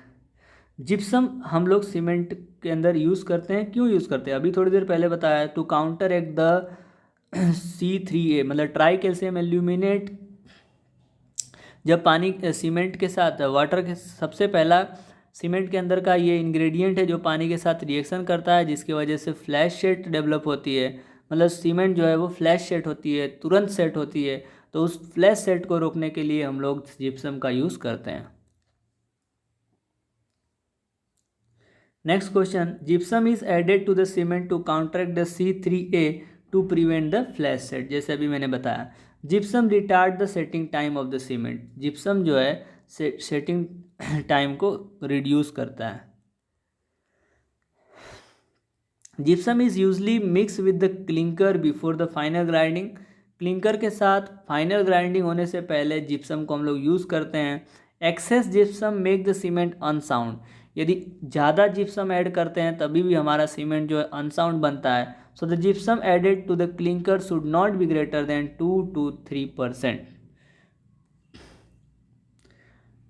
Gypsum हम लोग सीमेंट के अंदर यूज़ करते हैं। क्यों यूज़ करते हैं, अभी थोड़ी देर पहले बताया, to counter act the C3A मतलब ट्राई कैल्शियम एल्यूमिनेट। जब पानी सीमेंट के साथ वाटर के सबसे पहला सीमेंट के अंदर का ये इंग्रेडिएंट है जो पानी के साथ रिएक्शन करता है, जिसकी वजह से फ्लैश सेट डेवलप होती है। मतलब सीमेंट जो है वो फ्लैश सेट होती है, तुरंत सेट होती है। तो उस फ्लैश सेट को रोकने के लिए हम लोग जिप्सम का यूज़ करते हैं। Next question, gypsum is added to the cement to counteract the C3A to prevent the flash set. जैसे अभी मैंने बताया, gypsum retard the setting time of the cement. Gypsum जो है सेटिंग टाइम को रिड्यूस करता है। Gypsum is usually mix with the clinker before the final grinding. Clinker के साथ फाइनल ग्राइंडिंग होने से पहले जिप्सम को हम लोग यूज़ करते हैं। Excess gypsum make the cement unsound. यदि ज़्यादा जिप्सम ऐड करते हैं तभी भी हमारा सीमेंट जो है अनसाउंड बनता है। So the gypsum added to the clinker should not be greater than 2 to 3%।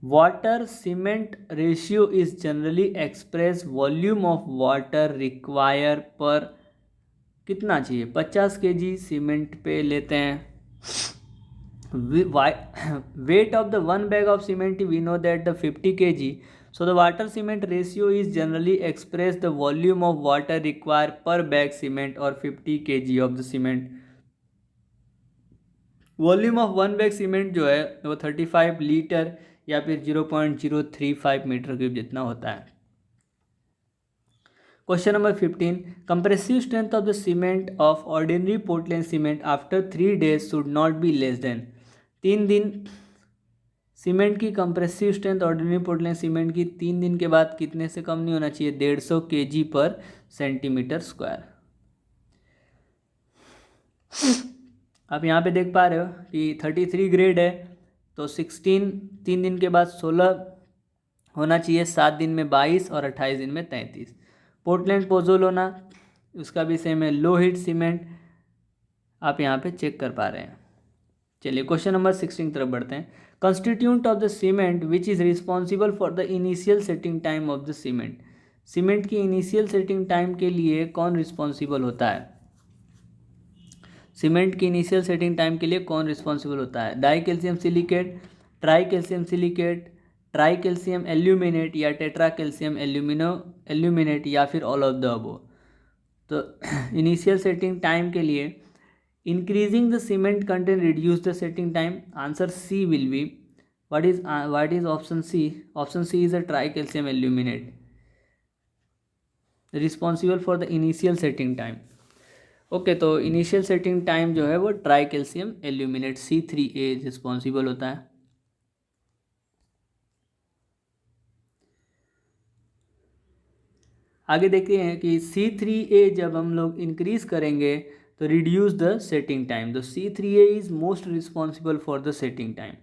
Water cement ratio is generally express volume of water require per कितना चाहिए, 50 kg सीमेंट पे लेते हैं। Weight of the one bag of cement we know that the 50 kg। So the water cement ratio is generally express the volume of water require per bag cement और 50 kg of the cement. Volume of one bag cement जो है वो 35 litre या फिर 0.035 metre cube जितना होता है। Question number 15, compressive strength of the cement of ordinary Portland cement after 3 days should not be less than. 3 दिन सीमेंट की compressive strength ordinary Portland cement की 3 दिन के बाद कितने से कम नहीं होना चाहिए, 150 kg पर सेंटीमीटर स्क्वायर। आप यहाँ पे देख पा रहे हो कि 33 ग्रेड है तो 16 3 दिन के बाद 16 होना चाहिए, 7 दिन में 22 और 28 दिन में 33। पोर्टलैंड पोज़ोलाना उसका भी सेम है, लो हीट सीमेंट आप यहाँ पे चेक कर पा रहे हैं। चलिए क्वेश्चन नंबर 16 की तरफ बढ़ते हैं। Constituent of the cement which is responsible for the initial setting time of the cement. Cement की इनिशियल सेटिंग टाइम के लिए कौन रिस्पॉन्सिबल होता है? सीमेंट की इनिशियल सेटिंग टाइम के लिए कौन रिस्पॉन्सिबल होता है? Die calcium silicate, try calcium silicate, try calcium aluminate या टेट्रा कैल्शियम एल्यूमिनेट या फिर ऑल ऑफ द अबव। तो इनिशियल सेटिंग टाइम के लिए increasing the cement content reduce the setting time. Answer C will be what is option C? Option C is a try calcium aluminate responsible for the initial setting time. Okay, तो initial setting time जो है वो try calcium aluminate C3A responsible होता है। आगे देखते हैं कि C3A जब हम लोग इंक्रीज करेंगे तो रिड्यूस द सेटिंग टाइम। तो C3A is most responsible for the setting time.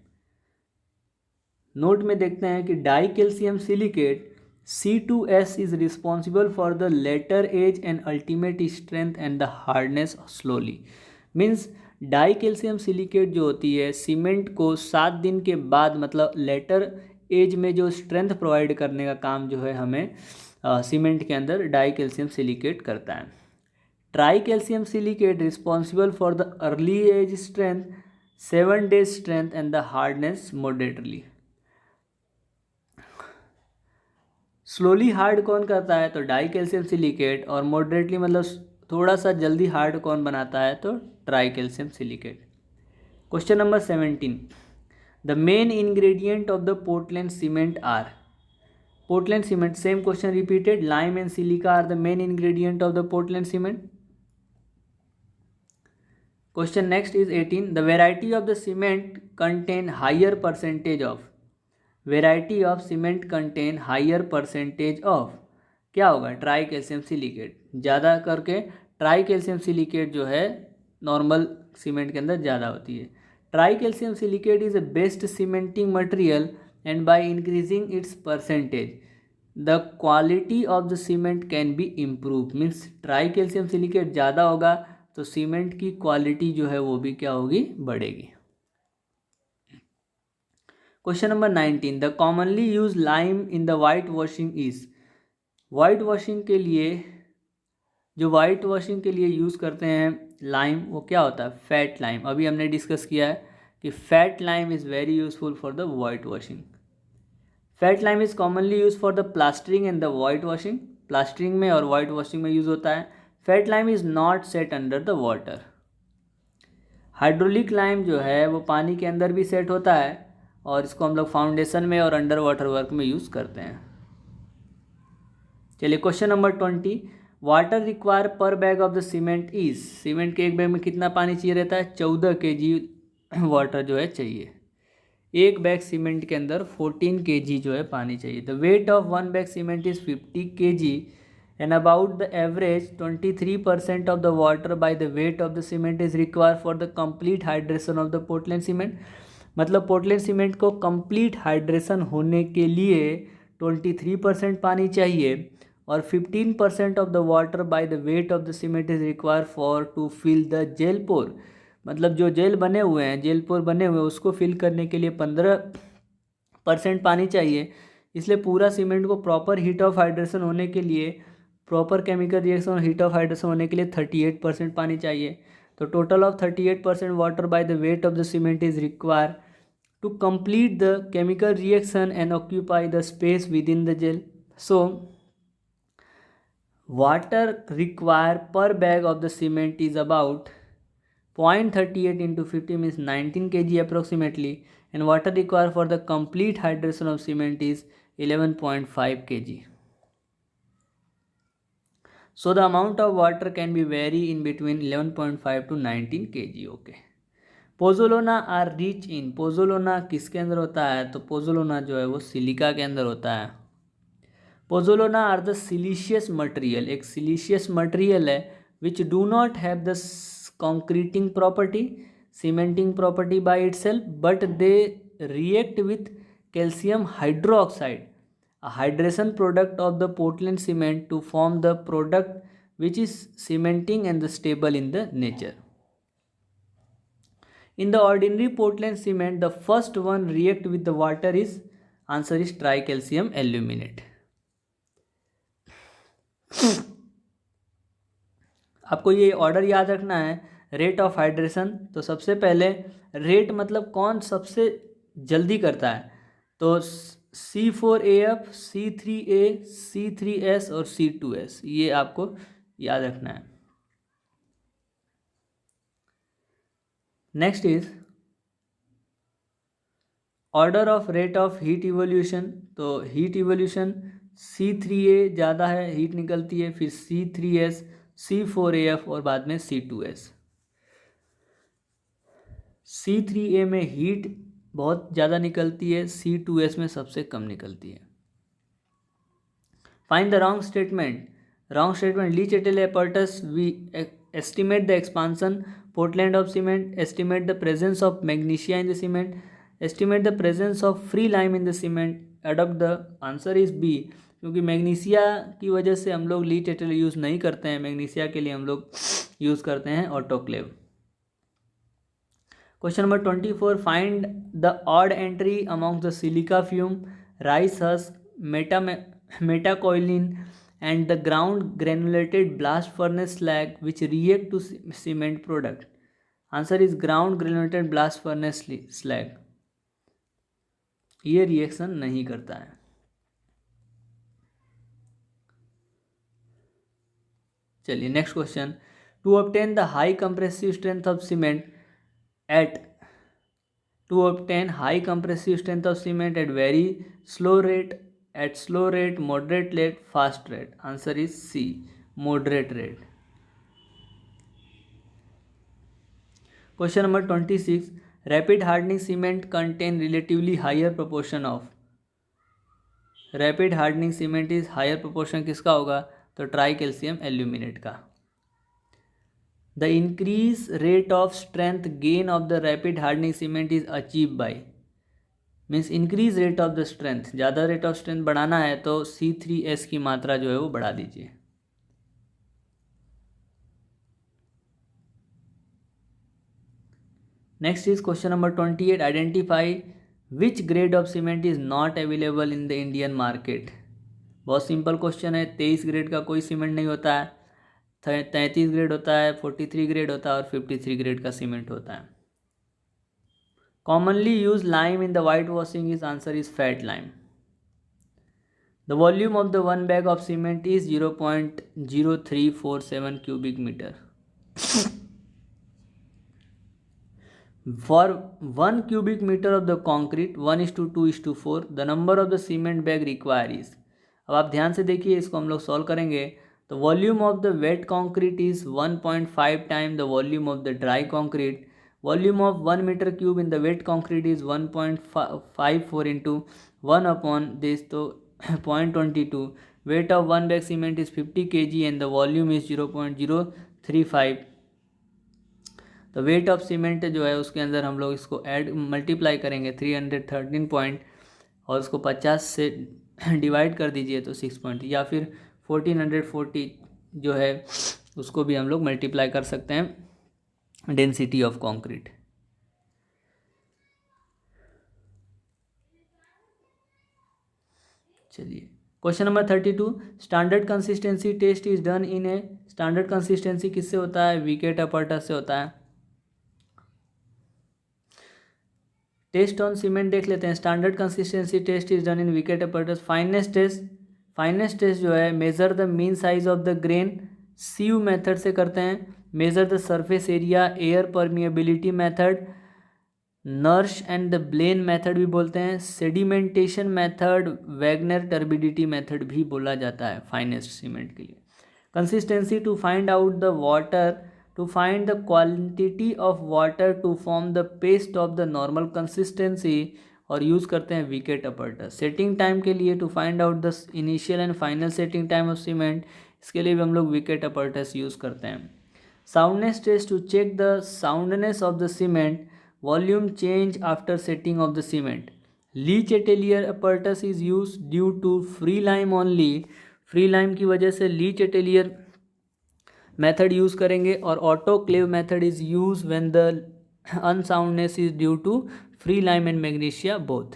Note में देखते हैं कि die calcium silicate C2S is responsible for the later age and ultimate strength and the hardness slowly। Means die calcium silicate जो होती है cement को 7 दिन के बाद मतलब लेटर एज में जो स्ट्रेंथ प्रोवाइड करने का काम जो है हमें सीमेंट के अंदर डाई कैल्शियम सिलिकेट करता है। Tri calcium silicate responsible for the early age strength, 7 days strength and the hardness moderately. Slowly hard कौन करता है? तो डाई कैल्शियम सिलिकेट। और मॉडरेटली मतलब थोड़ा सा जल्दी हार्ड कौन बनाता है? तो tri calcium silicate. Question number 17, the main ingredient of the Portland cement are. Portland cement, same question repeated, lime and silica are the main ingredient of the Portland cement. Question next is 18, the variety of the cement contain higher percentage of. Variety of cement contain higher percentage of क्या होगा? Tri calcium silicate. ज़्यादा करके try calcium silicate जो है normal cement के अंदर ज़्यादा होती है। Tri calcium silicate is a best cementing material and by increasing its percentage the quality of the cement can be improve. Means try calcium silicate ज़्यादा होगा तो सीमेंट की क्वालिटी जो है वो भी क्या होगी? बढ़ेगी। Question number 19, the commonly use lime in the white washing is. White washing के लिए जो वाइट वॉशिंग के लिए यूज़ करते हैं लाइम वो क्या होता है? Fat lime. अभी हमने डिस्कस किया है कि fat lime is very useful for the white washing. Fat lime is commonly use for the plastering and the white washing, plastering में और वाइट वॉशिंग में यूज होता है। Fat lime is not set under the water. Hydraulic lime जो है वो पानी के अंदर भी सेट होता है और इसको हम लोग फाउंडेशन में और अंडर वाटर वर्क में यूज़ करते हैं। चलिए question number 20, water require per bag of the cement is, cement के एक बैग में कितना पानी चाहिए रहता है? 14 kg वाटर जो है चाहिए। एक बैग सीमेंट के अंदर 14 kg जो है पानी चाहिए। The weight of one bag cement is 50 kg and about the average 23% of the water by the weight of the cement is required for the complete hydration of the Portland cement। मतलब Portland cement को complete hydration होने के लिए 23% पानी चाहिए और 15% of the water by the weight of the cement is require for to fill the gel pore. मतलब जो जेल बने हुए हैं, जेल पोर बने हुए हैं, उसको फिल करने के लिए 15% पानी चाहिए। इसलिए पूरा सीमेंट को प्रॉपर हीट ऑफ हाइड्रेशन होने के लिए, प्रॉपर केमिकल रिएक्शन और हीट ऑफ हाइड्रेशन होने के लिए 38% पानी चाहिए। तो total of 38% water by the weight of the cement is require to complete the chemical reaction and occupy the space with in the gel. So water require per bag of the cement is about 0.38 into 50 means 19 kg approximately, and water required for the complete hydration of cement is 11.5 kg. So the amount of water can be vary in between 11.5 to 19 kg. Okay. Pozzolana are rich in, pozzolana किसके अंदर होता है? तो pozzolana जो है वो silica के अंदर होता है। Pozzolana are the siliceous material, एक सिलिशियस मटेरियल है which do not have the concreting property, cementing property by itself, but they react with calcium hydroxide, a hydration product of the Portland cement, to form the product which is cementing and stable in the nature. In the ordinary Portland cement, the first one react with the water is, answer is tricalcium aluminate. आपको ये order याद रखना है। Rate of hydration, तो सबसे पहले rate मतलब कौन सबसे जल्दी करता है, तो C4AF, C3A, C3S और C2S, ये आपको याद रखना है। Next is order of rate of heat evolution, तो हीट इवोल्यूशन C3A ज़्यादा है, हीट निकलती है, फिर C3S, C4AF और बाद में C2S। C3A में हीट बहुत ज़्यादा निकलती है, C2S में सबसे कम निकलती है। Find the wrong statement, wrong statement, Le Chatelier apparatus we estimate the expansion Portland of cement, estimate the presence of magnesia in the cement, estimate the presence of free lime in the cement, adopt the answer is B, क्योंकि magnesia की वजह से हम लोग ली चेटेल use नहीं करते हैं, magnesia के लिए हम लोग यूज़ करते हैं autoclave. Question number 24, find the odd entry among the silica fume, rice husk, metakaolin and the ground granulated blast furnace slag which react to cement product. Answer is ground granulated blast furnace slag, ये reaction नहीं करता है। चलिए next question, to obtain the high compressive strength of cement at, to obtain high compressive strength of cement at very slow rate, at slow rate, moderate rate, fast rate, answer is C, moderate rate. Question number 26, rapid hardening cement contain relatively higher proportion of, rapid hardening cement is higher proportion किसका होगा, तो tricalcium aluminate का। The increase rate of strength gain of the rapid hardening cement is achieved by, means increase rate of the strength, ज़्यादा rate of strength बढ़ाना है तो C3S की मात्रा जो है वो बढ़ा दीजिए। Next is question number 28, identify which grade of cement is not available in the Indian market. बहुत सिंपल क्वेश्चन है, 23 ग्रेड का कोई सीमेंट नहीं होता है, 33 ग्रेड होता है, 43 ग्रेड होता है और 53 ग्रेड का सीमेंट होता है। Commonly used lime in the white washing is, answer is fat lime. The volume of the one bag of cement is 0.0347 cubic meter. For 1 cubic meter of the concrete 1:2:4 the number of the cement bag required is. अब आप ध्यान से देखिए, इसको हम लोग solve करेंगे. तो volume of the wet concrete is 1.5 time the volume of the dry concrete. Volume of 1 metre cube in the wet concrete is 1.54 into 1 upon this, तो 0.22. Weight of one bag cement is 50 kg and the volume is 0.035. तो weight of cement जो है उसके अंदर हम लोग इसको add multiply करेंगे 313 पॉइंट और उसको 50 से डिवाइड कर दीजिए तो 6 पॉइंट, या फिर 1440 जो है उसको भी हम लोग मल्टीप्लाई कर सकते हैं डेंसिटी ऑफ कंक्रीट. चलिए question number 32. Standard consistency test is done in a. Standard consistency किससे होता है? विकेट अपरटस से होता है. टेस्ट ऑन सीमेंट देख लेते हैं. Standard consistency test is done in Vicat apparatus. Fineness test जो है measure the mean size of the grain, sieve method से करते हैं. Measure the surface area, air permeability method, Nurse and the Blaine method भी बोलते हैं. Sedimentation method, Wagner turbidity method भी बोला जाता है फाइनेस्ट सीमेंट के लिए. Consistency to find out the water, to find the quantity of water to form the paste of the normal consistency, और यूज़ करते हैं विकेट अपरटस. सेटिंग टाइम के लिए to find out the initial and final setting time of cement, इसके लिए भी हम लोग विकेट अपरटस यूज़ करते हैं. Soundness test to check the soundness of the cement, volume change after setting of the cement. Le Chatelier apparatus is use due to free lime only. Free lime की वजह से लीच एटेलियर मेथड यूज़ करेंगे. और autoclave method is use when the unsoundness is due to free lime and magnesia both.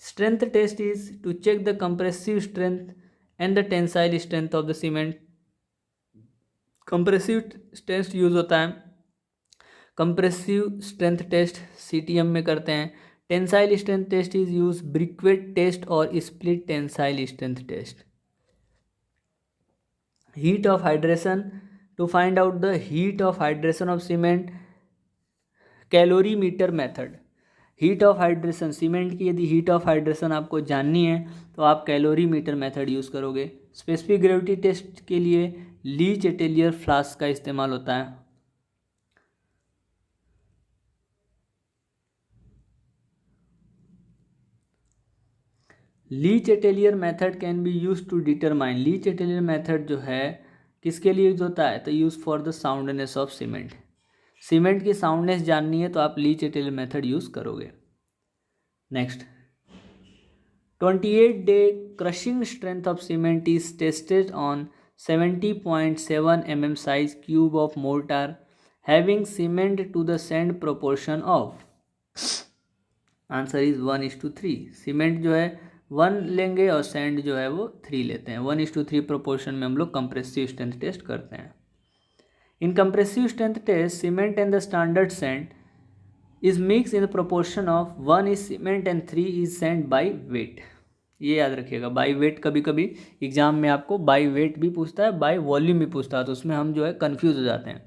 Strength test is to check the compressive strength and the tensile strength of the cement. Compressive test use होता है. Compressive strength test CTM में करते हैं. Tensile strength test is use briquette test और split tensile strength test. Heat of hydration to find out the heat of hydration of cement, calorimeter method. Heat of hydration cement की यदि heat of hydration आपको जाननी है तो आप calorimeter method use करोगे. Specific gravity test के लिए लीच एटेलियर फ्लास्क का इस्तेमाल होता है. Le Chatelier method can be use to determine. Le Chatelier method जो है किसके लिए यूज होता है? तो use for the soundness of cement. Cement की साउंडनेस जाननी है तो आप लीच एटेलियर मेथड यूज करोगे. Next, 28 day crushing strength of cement is tested on 70.7 mm size cube of mortar having cement to the sand proportion of. Answer is 1:3. Cement जो है 1 लेंगे और सैंड जो है वो 3 लेते हैं. 1:3 प्रोपोर्शन में हम लोग कंप्रेसिव स्ट्रेंथ टेस्ट करते हैं. In compressive strength test cement and the standard sand is mix in the proportion of 1 is cement and 3 is sand by weight. ये याद रखिएगा, बाई वेट. कभी कभी एग्जाम में आपको बाई वेट भी पूछता है, बाई वॉल्यूम भी पूछता है, तो उसमें हम जो है कन्फ्यूज हो जाते हैं.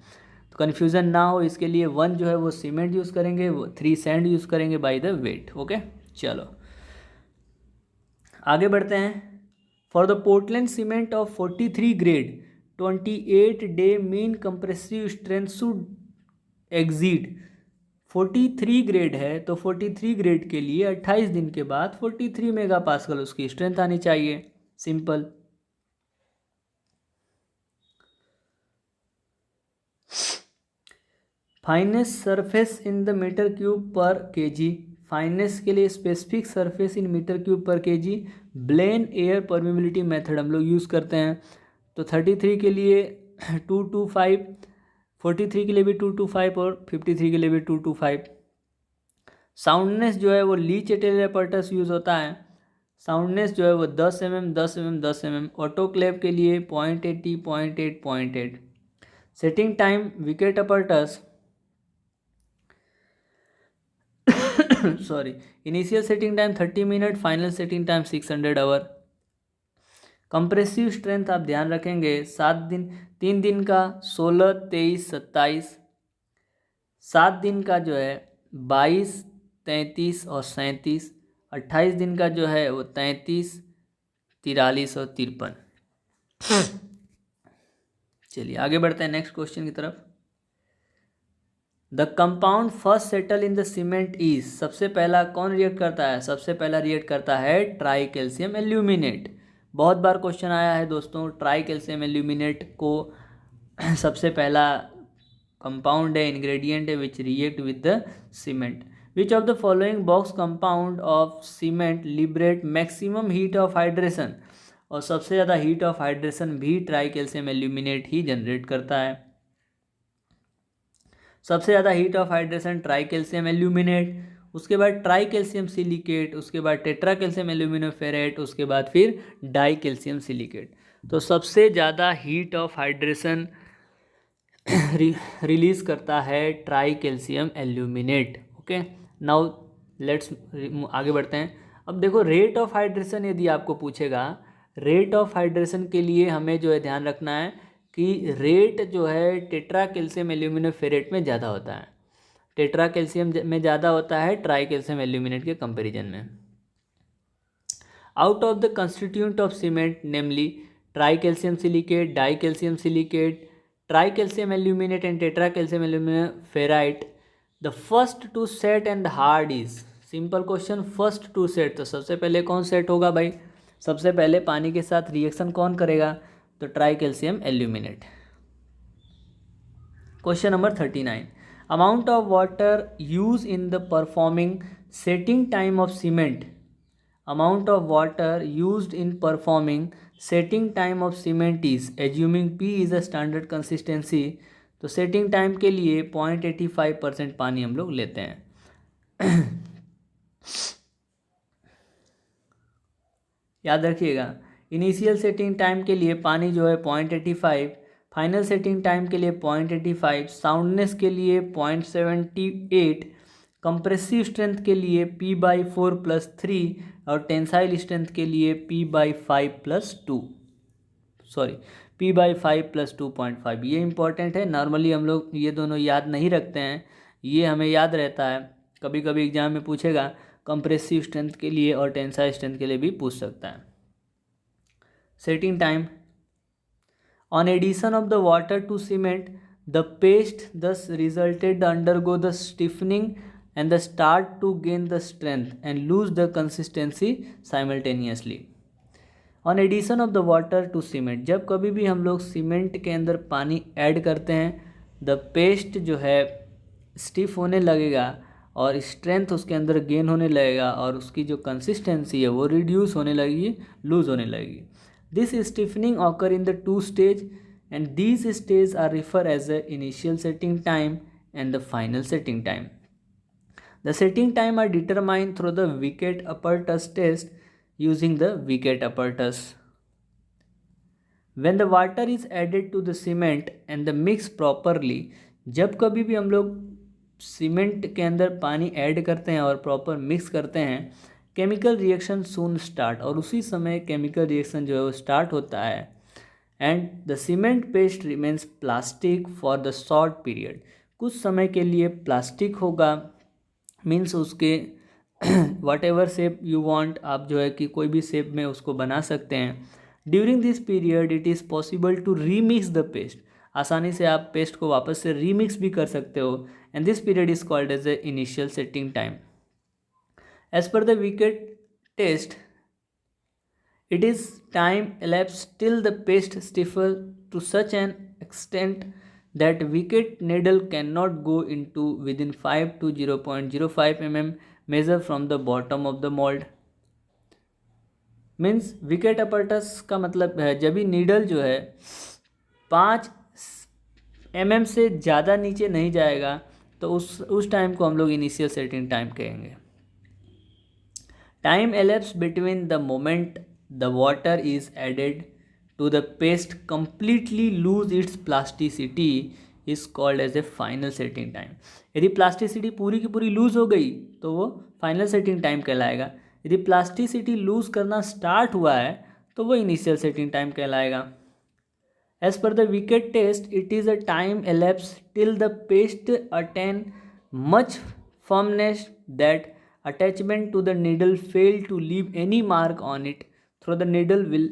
तो कन्फ्यूज़न ना हो इसके लिए 1 जो है वो सीमेंट यूज़ करेंगे, 3 सैंड यूज़ करेंगे बाई द वेट. ओके, चलो आगे बढ़ते हैं. For the Portland cement of 43 grade 28 day mean compressive strength should exceed. 43 grade है तो 43 ग्रेड के लिए 28 दिन के बाद 43 मेगापास्कल उसकी स्ट्रेंथ आनी चाहिए. Simple. Finest surface in the metre cube per KG. Fineness के लिए specific surface in metre cube per KG. Blaine air permeability method हम लोग यूज़ करते हैं. तो 33 के लिए 225, 43 के लिए भी 225 और 53 के लिए भी 225. साउंडनेस जो है वो लीच एटेलियर अपरटस यूज़ होता है. साउंडनेस जो है वो 10 mm 10 mm 10 mm. ऑटोक्लेव के लिए 0.80 0.8 0.8. Setting time Vicat apparatus sorry, initial setting time 30 minute, final setting time 600 hour. Compressive strength आप ध्यान रखेंगे 7 दिन, 3 दिन का 16, 23, 27, 7 दिन का जो है 22, 33 और 37, 28 दिन का जो है वो 33, 43 और 53। चलिए आगे बढ़ते हैं नेक्स्ट क्वेश्चन की तरफ। The compound first settle in the cement is, सबसे पहला कौन रिएक्ट करता है? सबसे पहला रिएक्ट करता है ट्राई कैल्शियम एल्यूमिनेट। बहुत बार क्वेश्चन आया है दोस्तों, ट्राई कैल्शियम एल्यूमिनेट को सबसे पहला कंपाउंड है, इंग्रेडिएंट है विच react with the cement. Which of the following box compound of cement liberate maximum heat of hydration, और सबसे ज़्यादा हीट ऑफ हाइड्रेशन भी ट्राई कैल्शियम एल्यूमिनेट ही जनरेट करता है। सबसे ज़्यादा heat of hydration try calcium aluminate, उसके बाद ट्राई कैल्शियम सिलिकेट, उसके बाद टेट्रा कैल्शियम एल्यूमिनोफेरेट, उसके बाद फिर डाई कैल्शियम सिलिकेट। तो सबसे ज़्यादा हीट ऑफ हाइड्रेशन रिलीज करता है tri calcium aluminate. Okay, now let's आगे बढ़ते हैं। अब देखो रेट ऑफ हाइड्रेशन यदि आपको पूछेगा, रेट ऑफ हाइड्रेशन के लिए हमें जो है ध्यान रखना है कि रेट जो है टेट्रा कैल्शियम एल्यूमिनोफेरेट में ज़्यादा होता है, टेट्रा कैल्शियम में ज़्यादा होता है ट्राई कैल्शियम एल्यूमिनेट के कंपैरिजन में। Out of the constituent of cement namely tri calcium silicate, di calcium silicate, try calcium aluminate and tetra calcium aluminoferrite, the first to set and hard is, simple question, first to set, तो सबसे पहले कौन set होगा भाई? सबसे पहले पानी के साथ रिएक्शन कौन करेगा? तो tri calcium aluminate. Question number 39, amount of water use in the performing setting time of cement, amount of water used in performing setting time of cement is, assuming P is a standard consistency, तो setting time के लिए 0.85% पानी हम लोग लेते हैं। याद रखिएगा, इनिशियल सेटिंग टाइम के लिए पानी जो है 0.85, फाइनल सेटिंग टाइम के लिए 0.85, साउंडनेस के लिए 0.78, कंप्रेसिव स्ट्रेंथ के लिए P/4 + 3 और टेंसाइल स्ट्रेंथ के लिए P/5 + 2, सॉरी P/5 + 2.5। ये इंपॉर्टेंट है, नॉर्मली हम लोग ये दोनों याद नहीं रखते हैं, ये हमें याद रहता है, कभी कभी एग्जाम में पूछेगा कंप्रेसिव स्ट्रेंथ के लिए और टेंसाइल स्ट्रेंथ के लिए भी पूछ सकता है। Setting time, on addition of the water to cement the paste thus resulted undergo the stiffening and the start to gain the strength and lose the consistency simultaneously. On addition of the water to cement, जब कभी भी हम लोग cement के अंदर पानी add करते हैं, द पेस्ट जो है स्टिफ होने लगेगा और स्ट्रेंथ उसके अंदर गेन होने लगेगा और उसकी जो कंसिस्टेंसी है वो रिड्यूस होने लगेगी, लूज होने लगेगी। This stiffening occur in the 2 stage and these stages are referred as the initial setting time and the final setting time. The setting time are determined through the Wickett apparatus test using the Wickett apparatus. When the water is added to the cement and the mix properly, जब कभी भी हम लोग cement के अंदर पानी add करते हैं और प्रॉपर मिक्स करते हैं, केमिकल रिएक्शन सून स्टार्ट, और उसी समय केमिकल रिएक्शन जो है वो स्टार्ट होता है, and the cement paste remains plastic for the short period, कुछ समय के लिए प्लास्टिक होगा, मीन्स उसके what ever shape you want, आप जो है कि कोई भी शेप में उसको बना सकते हैं। During this period it is possible to remix the paste, आसानी से आप पेस्ट को वापस से रीमिक्स भी कर सकते हो, and this period is called as the initial setting time. As per the Vicat test, it is time elapsed till the paste stiffens to such an extent that Wickett needle cannot go into within 5 to 0.05 mm measure from the bottom of the mold. Means wicket apparatus का मतलब है जब भी needle जो है 5 mm से ज़्यादा नीचे नहीं जाएगा तो उस टाइम को हम लोग इनिशियल सेटिंग टाइम कहेंगे। Time elapsed between the moment the water is added to the paste completely lose its plasticity is called as a final setting time. यदि प्लास्टिसिटी पूरी की पूरी लूज हो गई तो वो फाइनल सेटिंग टाइम कहलाएगा। यदि प्लास्टिसिटी लूज करना स्टार्ट हुआ है तो वो इनिशियल सेटिंग टाइम कहलाएगा। As per the Vicat test it is a time elapsed till the paste attain much firmness that attachment to the needle fail to leave any mark on it through the needle will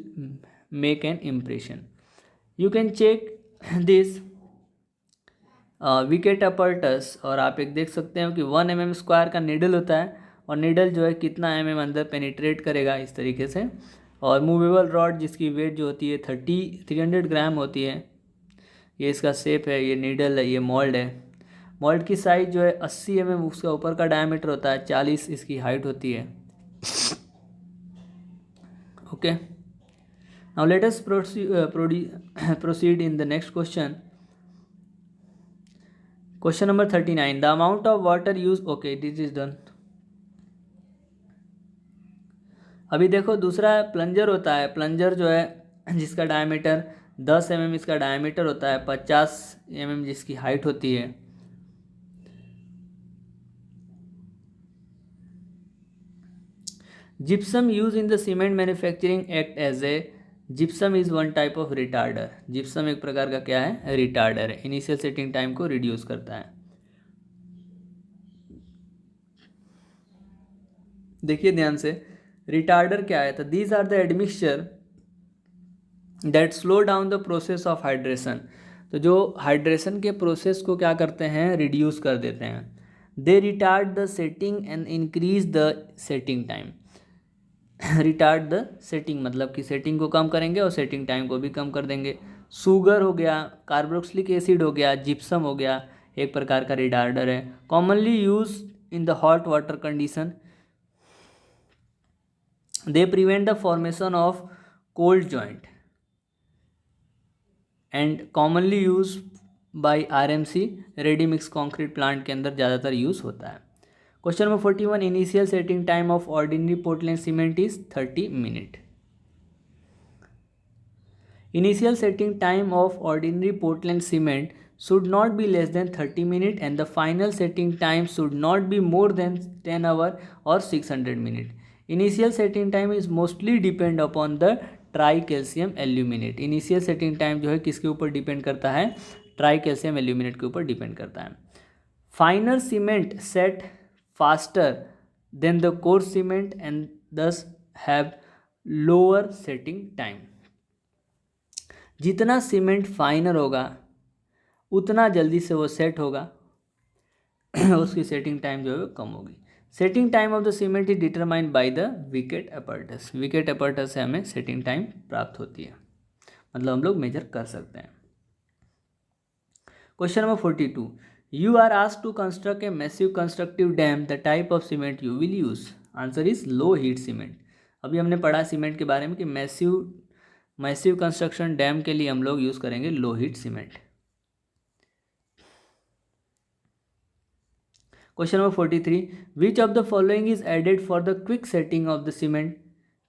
make an impression. You can check this Vicat apparatus, और आप एक देख सकते हो कि 1 mm square का needle होता है और नीडल जो है कितना mm अंदर पेनिट्रेट करेगा इस तरीके से। और मूवेबल रॉड जिसकी वेट जो होती है 300 ग्राम होती है, ये इसका शेप है, ये नीडल है, ये मोल्ड है। मोल्ड की साइज जो है 80 mm उसका ऊपर का डायमीटर होता है, 40 इसकी हाइट होती है। Okay, now let us proceed in the next question. Question number 39, the amount of water use, okay this is done. अभी देखो दूसरा प्लंजर होता है, प्लंजर जो है जिसका डायमीटर 10 mm इसका डायमीटर होता है, 50 mm जिसकी हाइट होती है। Gypsum use in the cement manufacturing act as a, gypsum is one type of retarder. Gypsum एक प्रकार का क्या है, रिटार्डर है, इनिशियल सेटिंग टाइम को रिड्यूस करता है। देखिए ध्यान से, रिटार्डर क्या है, तो these are the admixture that slow down the process of hydration. तो जो हाइड्रेशन के प्रोसेस को क्या करते हैं, रिड्यूस कर देते हैं। They retard the setting and increase the setting time. Retard the setting मतलब कि सेटिंग को कम करेंगे और सेटिंग टाइम को भी कम कर देंगे। शुगर हो गया, कार्बोक्सिलिक एसिड हो गया, जिप्सम हो गया, एक प्रकार का रिटार्डर है। Commonly use in the hot water condition, they prevent the formation of cold joint and commonly use by RMC, ready mix concrete plant के अंदर ज़्यादातर यूज़ होता है। Question number 41, initial setting time of ordinary Portland cement is 30 minute. Initial setting time of ordinary Portland cement should not be less than 30 minutes and the final setting time should not be more than 10 hours or 600 minutes. Initial setting time is mostly depend upon the tricalcium aluminate. Initial setting time जो है किसके ऊपर depend करता है, ट्राईकैल्शियम aluminate के ऊपर depend करता है। फाइनर cement set faster than the course cement and दस हैव लोअर सेटिंग टाइम। जितना सीमेंट फाइनर होगा उतना जल्दी से वो सेट होगा, उसकी सेटिंग टाइम जो है कम होगी। Setting time of the cement is determined by the Vicat apparatus. Vicat apparatus से हमें सेटिंग टाइम प्राप्त होती है, मतलब हम लोग मेजर कर सकते हैं। Question number 42, you are asked to construct a massive constructive dam, the type of cement you will use. Answer is low heat cement. अभी हमने पढ़ा सीमेंट के बारे में कि मैसिव कंस्ट्रक्शन डैम के लिए हम लोग यूज़ करेंगे low heat cement. Question number 43, which of the following is added for the quick setting of the cement.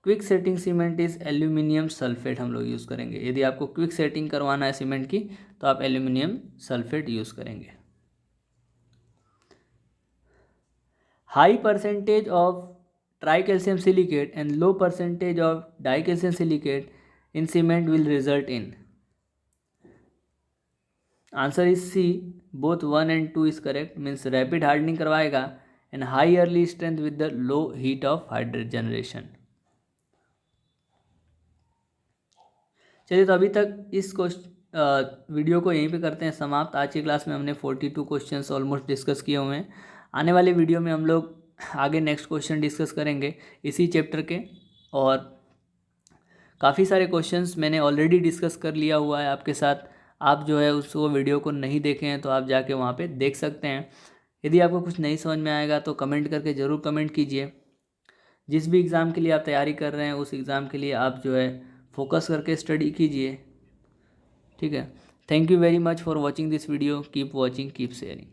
Quick setting cement is aluminium sulphate हम लोग यूज़ करेंगे। यदि आपको क्विक सेटिंग करवाना है सीमेंट की तो आप एल्यूमिनियम सल्फेट यूज़ करेंगे। High percentage of tricalcium silicate and low percentage of dicalcium silicate in cement will result in. Answer is C, both 1 and 2 is correct. Means rapid hardening करवाएगा and high early strength with the low heat of hydrate generation. चलिए, तो अभी तक इस video को यहीं पे करते हैं समाप्त। आज की क्लास में हमने 42 क्वेश्चंस ऑलमोस्ट डिस्कस किए हुए हैं। आने वाले वीडियो में हम लोग आगे नेक्स्ट क्वेश्चन डिस्कस करेंगे इसी चैप्टर के, और काफ़ी सारे क्वेश्चंस मैंने ऑलरेडी डिस्कस कर लिया हुआ है आपके साथ। आप जो है उसको वीडियो को नहीं देखे हैं तो आप जाके वहाँ पे देख सकते हैं। यदि आपको कुछ नहीं समझ में आएगा तो कमेंट करके ज़रूर कमेंट कीजिए। जिस भी एग्ज़ाम के लिए आप तैयारी कर रहे हैं उस एग्ज़ाम के लिए आप जो है फोकस करके स्टडी कीजिए, ठीक है। Thank you very much for watching this video. Keep watching, keep sharing.